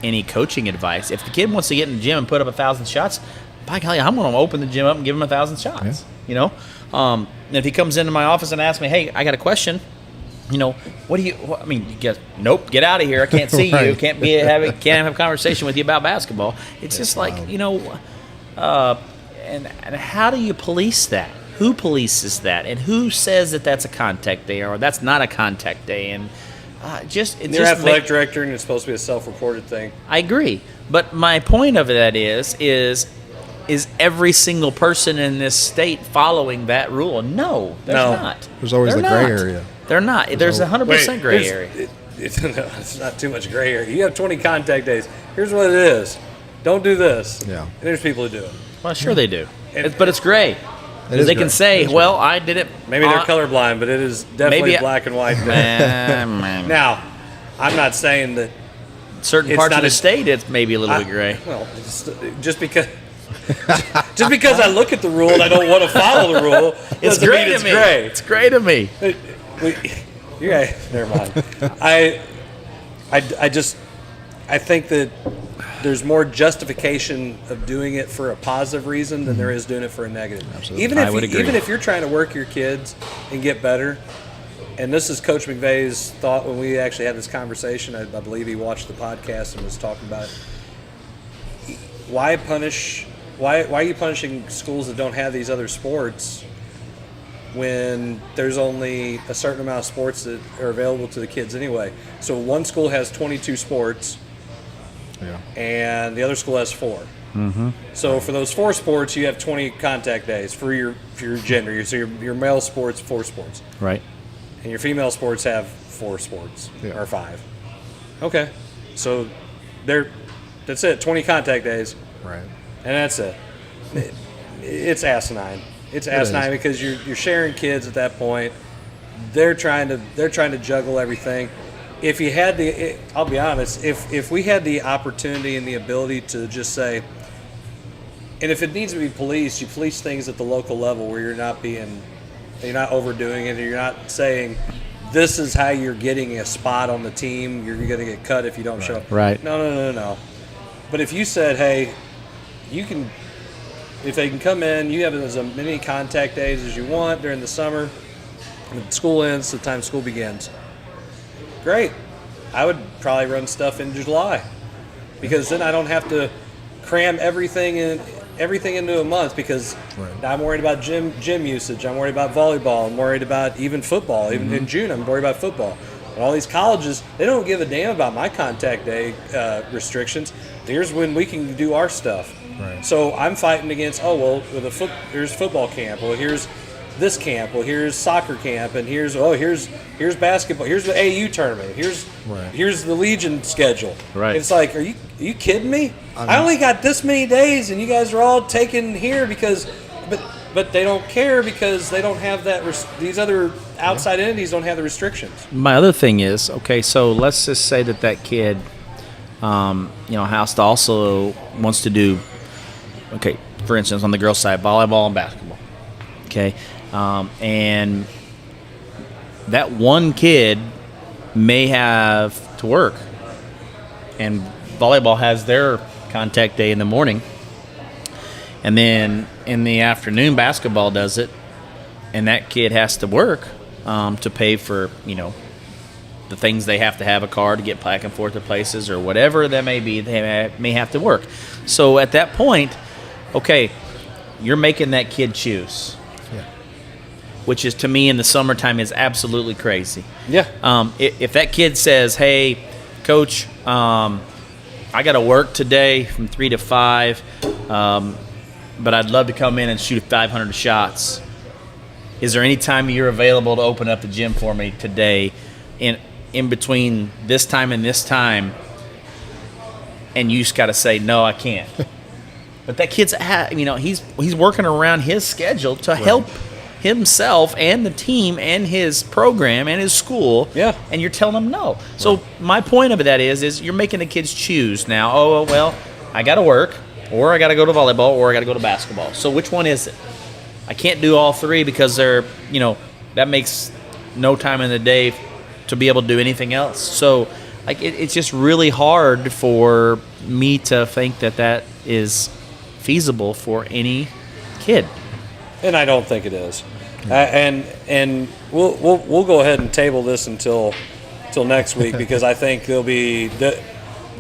any coaching advice. If the kid wants to get in the gym and put up 1,000 shots, by golly, I'm going to open the gym up and give him 1,000 shots. Yeah. And if he comes into my office and asks me, "Hey, I got a question," what do you? I mean, nope, get out of here. I can't see right. you. Can't have a conversation with you about basketball. It's just like and how do you police that? Who polices that? And who says that that's a contact day or that's not a contact day? And you're athletic director, and it's supposed to be a self-reported thing. I agree, but my point of that is every single person in this state following that rule? No, there's not. There's always the gray area. They're not. There's 100% gray area. It's not too much gray area. You have 20 contact days. Here's what it is. Don't do this. Yeah. And there's people who do it. Well, sure they do. But it's gray. They can say, well, I did it. Maybe they're colorblind, but it is definitely black and white. Now, I'm not saying that certain parts of the state it's maybe a little bit gray. Well, just because I look at the rule and I don't want to follow the rule, it's gray to me. Gray. It's gray to me. Never mind. I think that there's more justification of doing it for a positive reason than there is doing it for a negative. Absolutely. Even if you're trying to work your kids and get better, and this is Coach McVey's thought when we actually had this conversation. I believe he watched the podcast and was talking about it. Why are you punishing schools that don't have these other sports when there's only a certain amount of sports that are available to the kids anyway? So one school has 22 sports, and the other school has 4. Mm-hmm. So for those 4 sports, you have 20 contact days for your gender. So your male sports, 4 sports. Right. And your female sports have 4 sports or 5. Okay. So that's it, 20 contact days. Right. And that's it. It's asinine. It's asinine because you're sharing kids at that point. They're trying to juggle everything. If you had I'll be honest, if we had the opportunity and the ability to just say, and if it needs to be policed, you police things at the local level where you're not overdoing it, or you're not saying this is how you're getting a spot on the team, you're going to get cut if you don't show up. Right. No. But if you said, hey, if they can come in, you have as many contact days as you want during the summer, School ends, the time school begins. Great. I would probably run stuff in July because then I don't have to cram everything into a month because I'm worried about gym usage. I'm worried about volleyball. I'm worried about even football. Even in June, I'm worried about football. And all these colleges, they don't give a damn about my contact day restrictions. Here's when we can do our stuff. Right. So I'm fighting against, here's football camp. Well, here's this camp. Well, here's soccer camp, and here's basketball. Here's the AU tournament. Here's the Legion schedule. Right. It's like, are you kidding me? I only got this many days, and you guys are all taken here but they don't care because they don't have that. These other outside entities don't have the restrictions. My other thing is, okay, so let's just say that kid, has to also wants to do, okay, for instance, on the girls' side, volleyball and basketball. Okay, and that one kid may have to work, and volleyball has their contact day in the morning, and then in the afternoon basketball does it, and that kid has to work to pay for the things they have to have a car to get back and forth to places or whatever that may be. They may have to work. So at that point, okay, you're making that kid choose. Which is, to me, in the summertime is absolutely crazy. Yeah. If that kid says, hey, coach, I got to work today from 3 to 5, but I'd love to come in and shoot 500 shots. Is there any time you're available to open up the gym for me today in between this time and this time? And you just got to say, no, I can't. But that kid's, he's working around his schedule to help himself and the team and his program and his school. Yeah. And you're telling them no. So my point of that is you're making the kids choose now. Oh, well, I got to work, or I got to go to volleyball, or I got to go to basketball. So which one is it? I can't do all three because they're, that makes no time in the day to be able to do anything else. So it's just really hard for me to think that is feasible for any kid. And I don't think it is. And we'll go ahead and table this until next week because I think there'll be the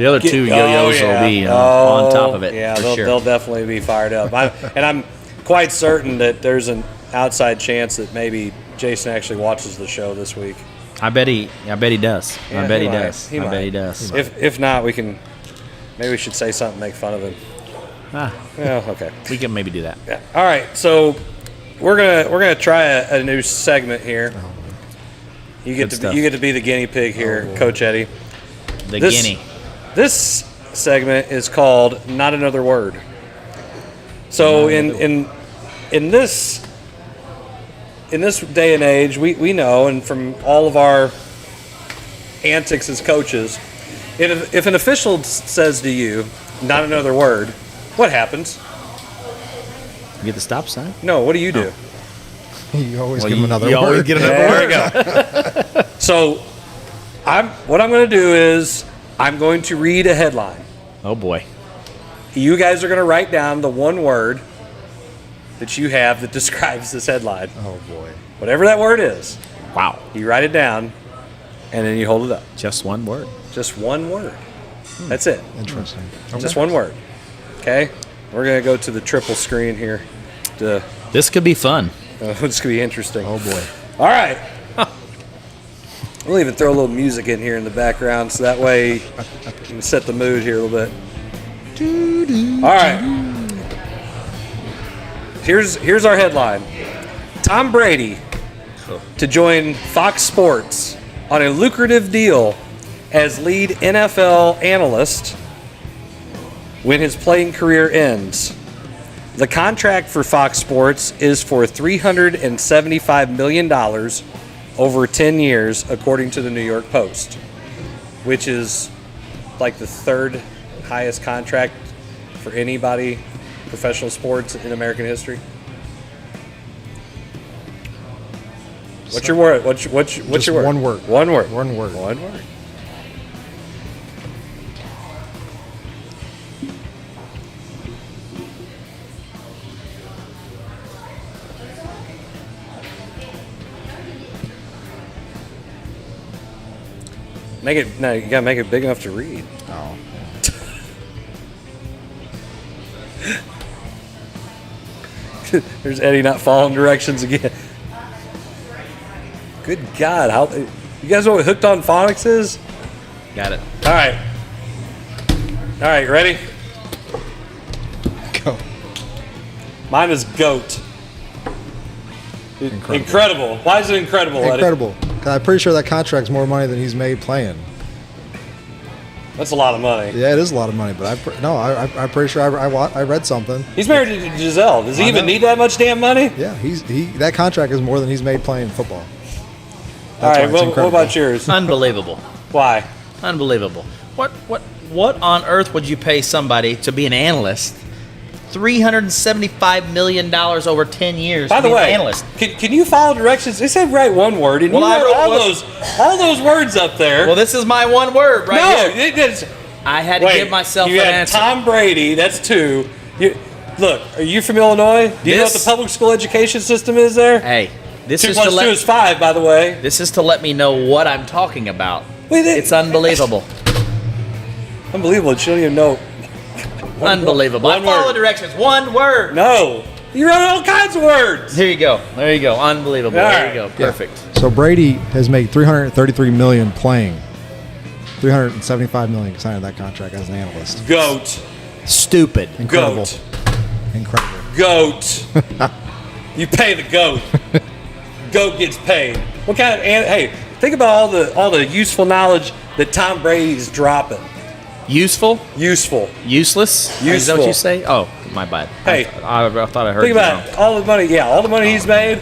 other two yo-yos will be on top of it. Yeah, for sure. They'll definitely be fired up. I'm quite certain that there's an outside chance that maybe Jason actually watches the show this week. I bet he does. Yeah, I bet he might. does. He I bet might. he does. If not, maybe we should say something, make fun of him. Yeah, okay. We can maybe do that. Yeah. All right, so we're gonna try a new segment here. You get to be the guinea pig here, Coach Eddie. The guinea. This segment is called Not Another Word. So in this day and age, we know, and from all of our antics as coaches, if an official says to you, "Not another word," what happens? You get the stop sign? No, what do you do? You always give them another word. Always get another There we go. So what I'm going to do is I'm going to read a headline. Oh, boy. You guys are going to write down the one word that you have that describes this headline. Oh, boy. Whatever that word is. Wow. You write it down, and then you hold it up. Just one word. Just one word. That's it. Interesting. Just one word. Okay? We're going to go to the triple screen here. This could be fun. This could be interesting. Oh, boy. All right. We'll even throw a little music in here in the background so that way you can set the mood here a little bit. All right. Here's our headline. Tom Brady to join Fox Sports on a lucrative deal as lead NFL analyst when his playing career ends. The contract for Fox Sports is for $375 million over 10 years, according to the New York Post, which is like the third highest contract for anybody, professional sports in American history. What's your word? What's your word? One word. One word. One word. One word. Make it. No, you gotta make it big enough to read. Oh. There's Eddie not following directions again. Good God, how you guys know what hooked on phonics is? Got it. All right, ready? Go. Mine is GOAT. Incredible. Why is it incredible, Eddie? Incredible. 'Cause I'm pretty sure that contract's more money than he's made playing. That's a lot of money. Yeah, it is a lot of money, but I'm pretty sure I read something. He's married to Giselle. Does he I even know. need that much damn money? Yeah, that contract is more than he's made playing football. All That's why right, it's what incredible. about yours? Unbelievable. Why? Unbelievable. What on earth would you pay somebody to be an analyst? $375 million over 10 years. By to the be way, an analyst. can you follow directions? They said write one word, and Well, I you wrote wrote all those words up there. Well, this is my one word right no, here. it is. I had to Wait, give myself you an had answer. Tom Brady. That's 2. Look, are you from Illinois? Do you know what the This- public school education system is there? Hey, this 2 is plus to 2 is 5, by the way. This is to let me know what I'm talking about. Wait, It's unbelievable. Unbelievable. You don't even know. Unbelievable. One I follow word. directions. One word. No. You wrote all kinds of words. Here you go. There you go. Unbelievable. All There right. you go. Yeah. Perfect. So Brady has made $333 million playing. $375 million signing that contract as an analyst. Goat. Stupid. Incredible. Goat. Incredible. Goat. You pay the goat. Goat gets paid. What kind of hey? Think about all the useful knowledge that Tom Brady's dropping. Useful? Useful. Useless? Is that Useful. what you say? Oh, my bad. Hey. I thought I heard Think you about wrong. it. All the money. Yeah, all the money he's made.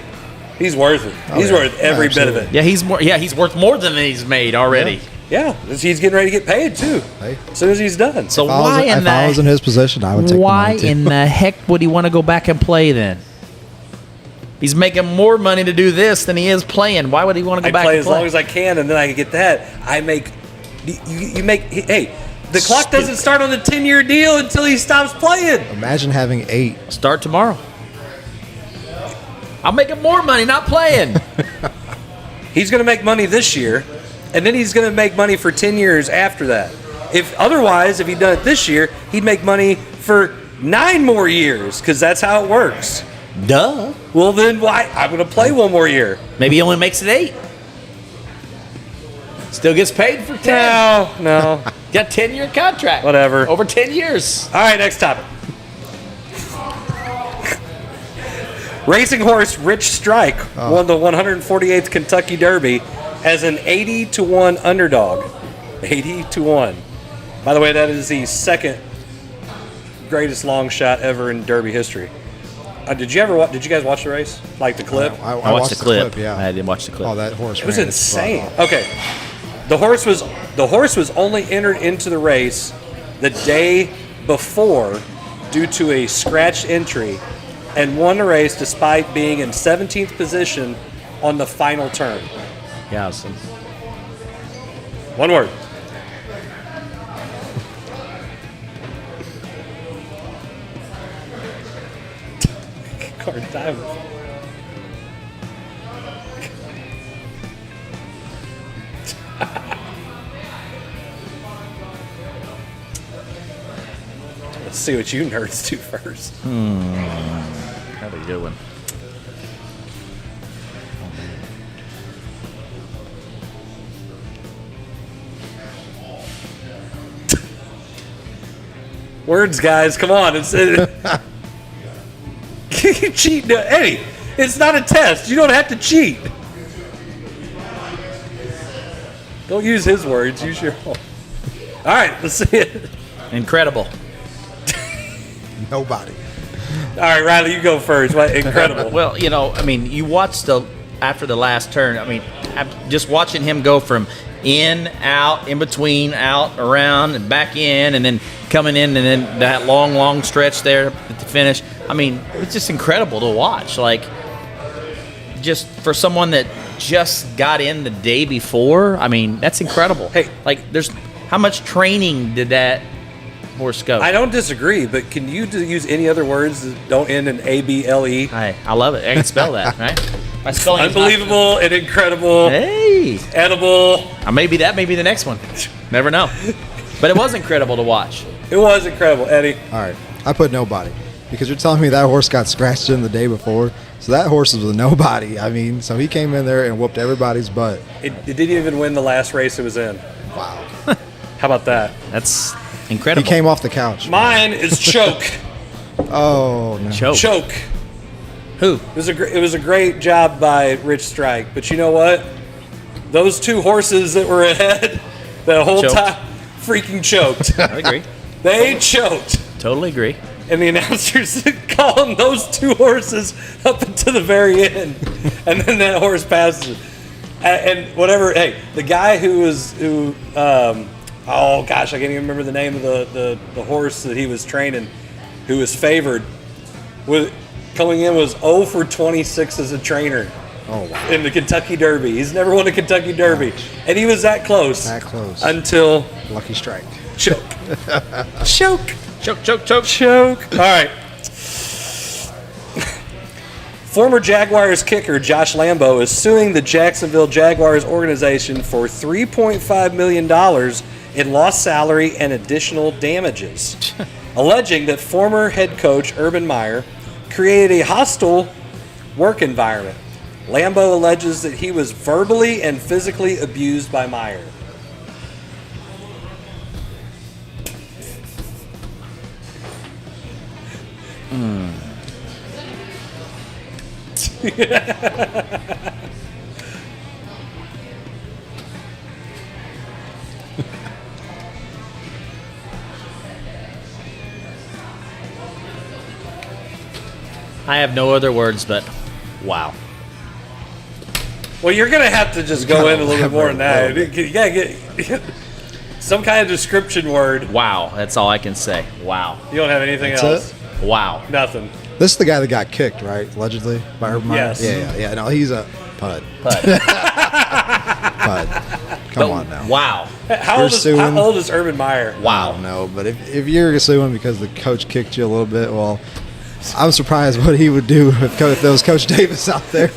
He's worth it. He's yeah. worth every bit of Absolutely. it. Yeah, he's worth more than he's made already. Yeah, he's getting ready to get paid too. Hey. As soon as he's done. So If I was in his position, I would take why the money in too. the heck would he want to go back and play then? He's making more money to do this than he is playing. Why would he want to I go back play and as play? long as I can, and then I can get that. I make. You make. Hey, the clock doesn't start on the 10-year deal until he stops playing. Imagine having 8. Start tomorrow. I'm making more money not playing. He's going to make money this year, and then he's going to make money for 10 years after that. If he'd done it this year, he'd make money for 9 more years, because that's how it works. Duh. Well, then why? I'm going to play one more year. Maybe he only makes it 8. Still gets paid for 10. No. Got a 10-year contract. Whatever. Over 10 years. All right, next topic. Racing horse Rich Strike won the 148th Kentucky Derby as an 80-1 underdog. 80-1. By the way, that is the second greatest long shot ever in Derby history. Did you guys watch the race? Like the clip? I I watched the clip. Yeah. I did watch the clip. Oh, that horse It was ran insane. its butt off. Okay, the horse was only entered into the race the day before due to a scratch entry, and won the race despite being in 17th position on the final turn. Yeah. So, One word. Card time. Let's see what you nerds do first. that'd be a good one. Words, guys, come on. It's you cheat. Hey, it's not a test. You don't have to cheat. Don't use his words. Use your own. All right, let's see it. Incredible. Nobody. All right, Riley, you go first. What? Incredible. Well, you watched after the last turn. I mean, just watching him go from in, out, in between, out, around, and back in, and then coming in, and then that long stretch there at the finish. I mean, it's just incredible to watch. Like, just for someone that just got in the day before, I mean, that's incredible. Hey. Like, how much training did that horse go? I don't disagree, but can you use any other words that don't end in A-B-L-E? I love it. I can spell that, right? My spelling is Unbelievable and incredible. Hey. Edible. Maybe that may be the next one. Never know. But it was incredible to watch. It was incredible, Eddie. All right, I put nobody because you're telling me that horse got scratched in the day before. So that horse was a nobody. I mean, so he came in there and whooped everybody's butt. It didn't even win the last race it was in. Wow. How about that? That's He incredible. came off the couch. Mine is Choke. Oh, no. Choke. Who? It was a great job by Rich Strike, but you know what? Those two horses that were ahead the whole Choked. time freaking choked. I agree. They choked. Totally agree. And the announcers calling those two horses up until the very end, and then that horse passes. And whatever. Hey, the guy oh gosh, I can't even remember the name of the horse that he was training, who was favored. Coming in was 0 for 26 as a trainer. Oh, wow. In the Kentucky Derby. He's never won a Kentucky Derby, and he was that close. That close. Until Lucky strike. choke. Choke. Choke. All right. Former Jaguars kicker Josh Lambo is suing the Jacksonville Jaguars organization for $3.5 million in lost salary and additional damages, alleging that former head coach Urban Meyer created a hostile work environment. Lambo alleges that he was verbally and physically abused by Meyer. I have no other words but wow. Well, you're going to have to just go in a little bit more than that. You got to get some kind of description word. Wow. That's all I can say. Wow. You don't have anything That's else? it? Wow. Nothing. This is the guy that got kicked, right? Allegedly by Urban Meyer? Yes. Yeah. No, he's a pud. But Pud. Come on now. wow. How old is Urban Meyer? Wow. No, but if you're suing because the coach kicked you a little bit, well, I'm surprised what he would do if there was Coach Davis out there.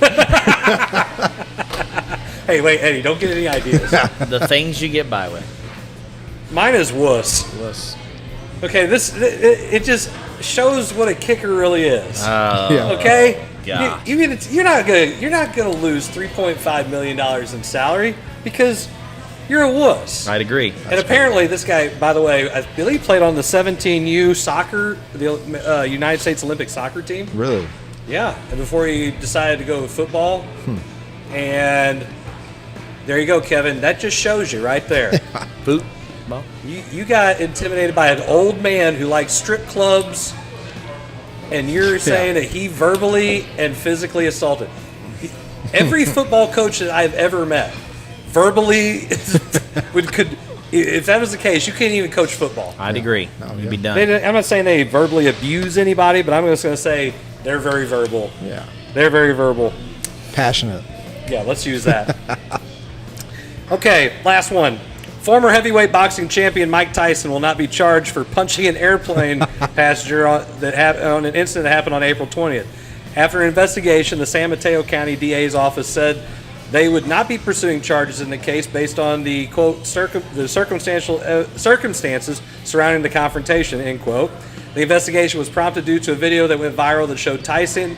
Hey, wait, Eddie, don't get any ideas. The things you get by with. Mine is wuss. Okay, it just shows what a kicker really is. Yeah. Okay, gosh. you're not gonna lose $3.5 million in salary because you're a wuss. I'd agree. And apparently, this guy, by the way, I believe played on the 17U soccer, the United States Olympic soccer team. Really? Yeah, and before he decided to go with football, and there you go, Kevin. That just shows you right there. Boot. You got intimidated by an old man who likes strip clubs, and you're saying that he verbally and physically assaulted. Every football coach that I've ever met verbally could. If that was the case, you can't even coach football. I'd agree. You'd be done. I'm not saying they verbally abuse anybody, but I'm just going to say they're very verbal. Yeah. They're very verbal. Passionate. Yeah, let's use that. Okay, last one. Former heavyweight boxing champion Mike Tyson will not be charged for punching an airplane passenger on an incident that happened on April 20th. After an investigation, the San Mateo County DA's office said they would not be pursuing charges in the case based on the, quote, the circumstances surrounding the confrontation, end quote. The investigation was prompted due to a video that went viral that showed Tyson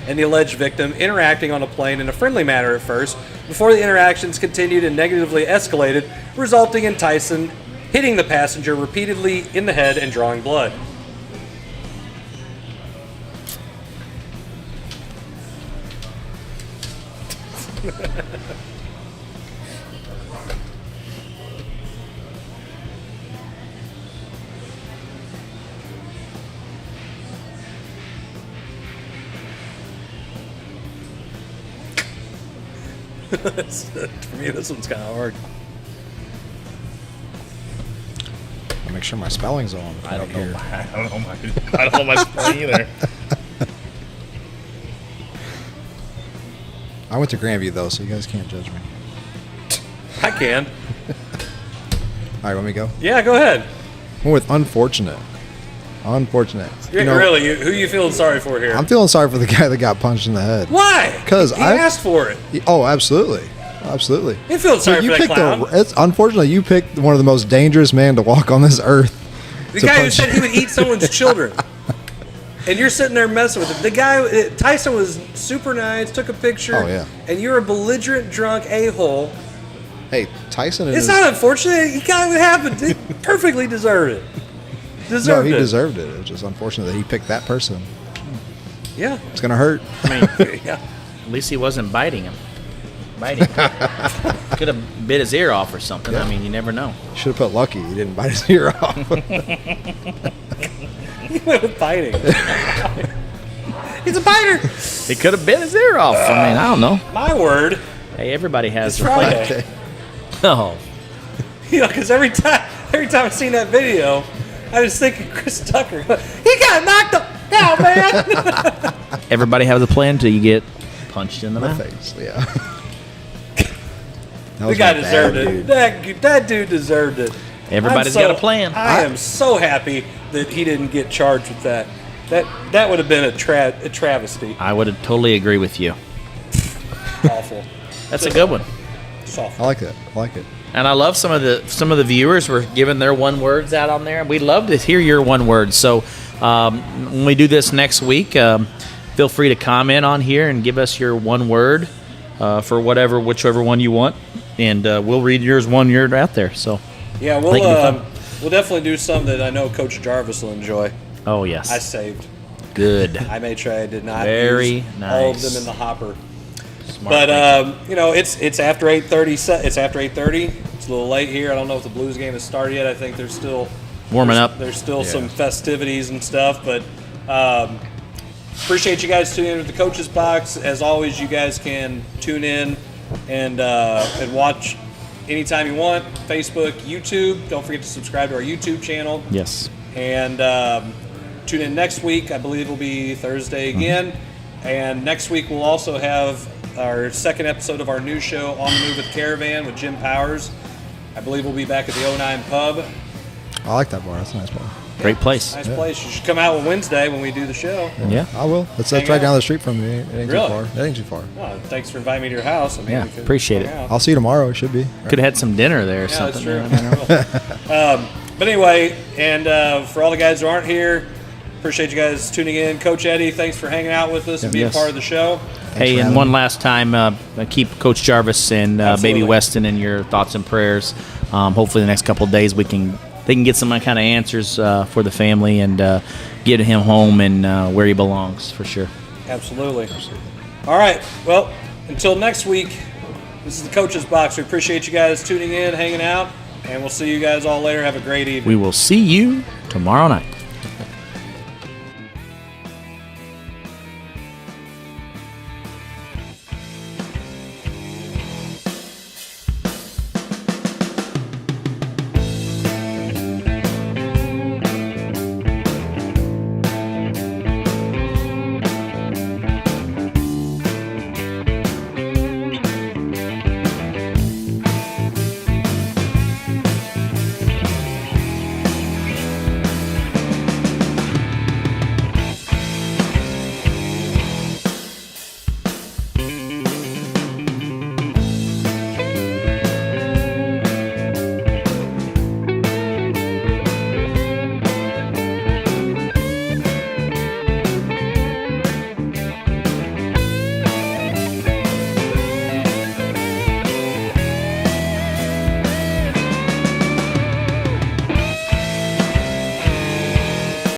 and the alleged victim interacting on a plane in a friendly manner at first, before the interactions continued and negatively escalated, resulting in Tyson hitting the passenger repeatedly in the head and drawing blood. For me, this one's kind of hard. I'll make sure my spelling's on. I don't know. Here. I don't know my spelling either. I went to Grandview though, so you guys can't judge me. I can. All right, let me go. Yeah, go ahead. Went with unfortunate. Unfortunate. Who you feeling sorry for here? I'm feeling sorry for the guy that got punched in the head. Why? Because he asked for it. Oh, absolutely. Absolutely. You feel sorry for that clown. Unfortunately, you picked one of the most dangerous men to walk on this earth. The guy who said he would eat someone's children. And you're sitting there messing with him. The guy, Tyson, was super nice, took a picture. Oh, yeah. And you're a belligerent, drunk a-hole. Hey, Tyson is... It's not unfortunate. He got what happened. He perfectly deserved it. No, he deserved it. It was just unfortunate that he picked that person. Yeah. It's going to hurt. I mean, Yeah. at least he wasn't biting him. Could have bit his ear off or something. Yeah. I mean, you never know. Should have put lucky. He didn't bite his ear off. He went with biting. He's a biter. He could have bit his ear off. I mean, I don't know. My word. Hey, everybody has It's their plan. Friday. Oh, You know, because every time I've seen that video, I was thinking Chris Tucker. He got knocked out, man. everybody has a plan until you get punched in the My mouth. face, yeah. The guy deserved it. That dude deserved it. Everybody's got a plan. I am so happy that he didn't get charged with that. That would have been a travesty. I would totally agree with you. Awful. That's a good one. It's I awful. like it. I like it. And I love some of the viewers were giving their one words out on there. We'd love to hear your one word. So when we do this next week, feel free to comment on here and give us your one word for whichever one you want, and we'll read yours one word out there. So Yeah, think it'll be fun. we'll definitely do some that I know Coach Jarvis will enjoy. oh yes, I saved. good. I made sure I did not Very use all of nice. them in the hopper. Smart But thinking. you know, it's after 8:30. It's after 8:30. It's a little late here. I don't know if the Blues game has started yet. I think there's still Warming up. There's still some festivities and stuff, but appreciate you guys tuning in with the Coach's Box. As always, you guys can tune in and watch anytime you want. Facebook, YouTube. Don't forget to subscribe to our YouTube channel. Yes. And tune in next week. I believe will be Thursday again. And next week we'll also have our second episode of our new show, On the Move with Caravan, with Jim Powers. I believe we'll be back at the 09 Pub. I like that bar. That's a nice bar. Great place. Nice place. You should come out on Wednesday when we do the show. Yeah. I will. That's Hang right out. down the street from me. It ain't Really? too far. It ain't too far. Well, thanks for inviting me to your house. I mean, Yeah, we could appreciate hang it. out. I'll see you tomorrow. It should be. Could have had some dinner there or Yeah, something. that's true. But anyway, and for all the guys who aren't here, appreciate you guys tuning in. Coach Eddie, thanks for hanging out with us and being Yes. part of the show. Hey, for and having one me. last time, keep Coach Jarvis and Absolutely. Baby Weston in your thoughts and prayers. Hopefully, the next couple of days they can get some kind of answers for the family and get him home and where he belongs for sure. Absolutely. All right. Well, until next week, this is the Coach's Box. We appreciate you guys tuning in, hanging out, and we'll see you guys all later. Have a great evening. We will see you tomorrow night.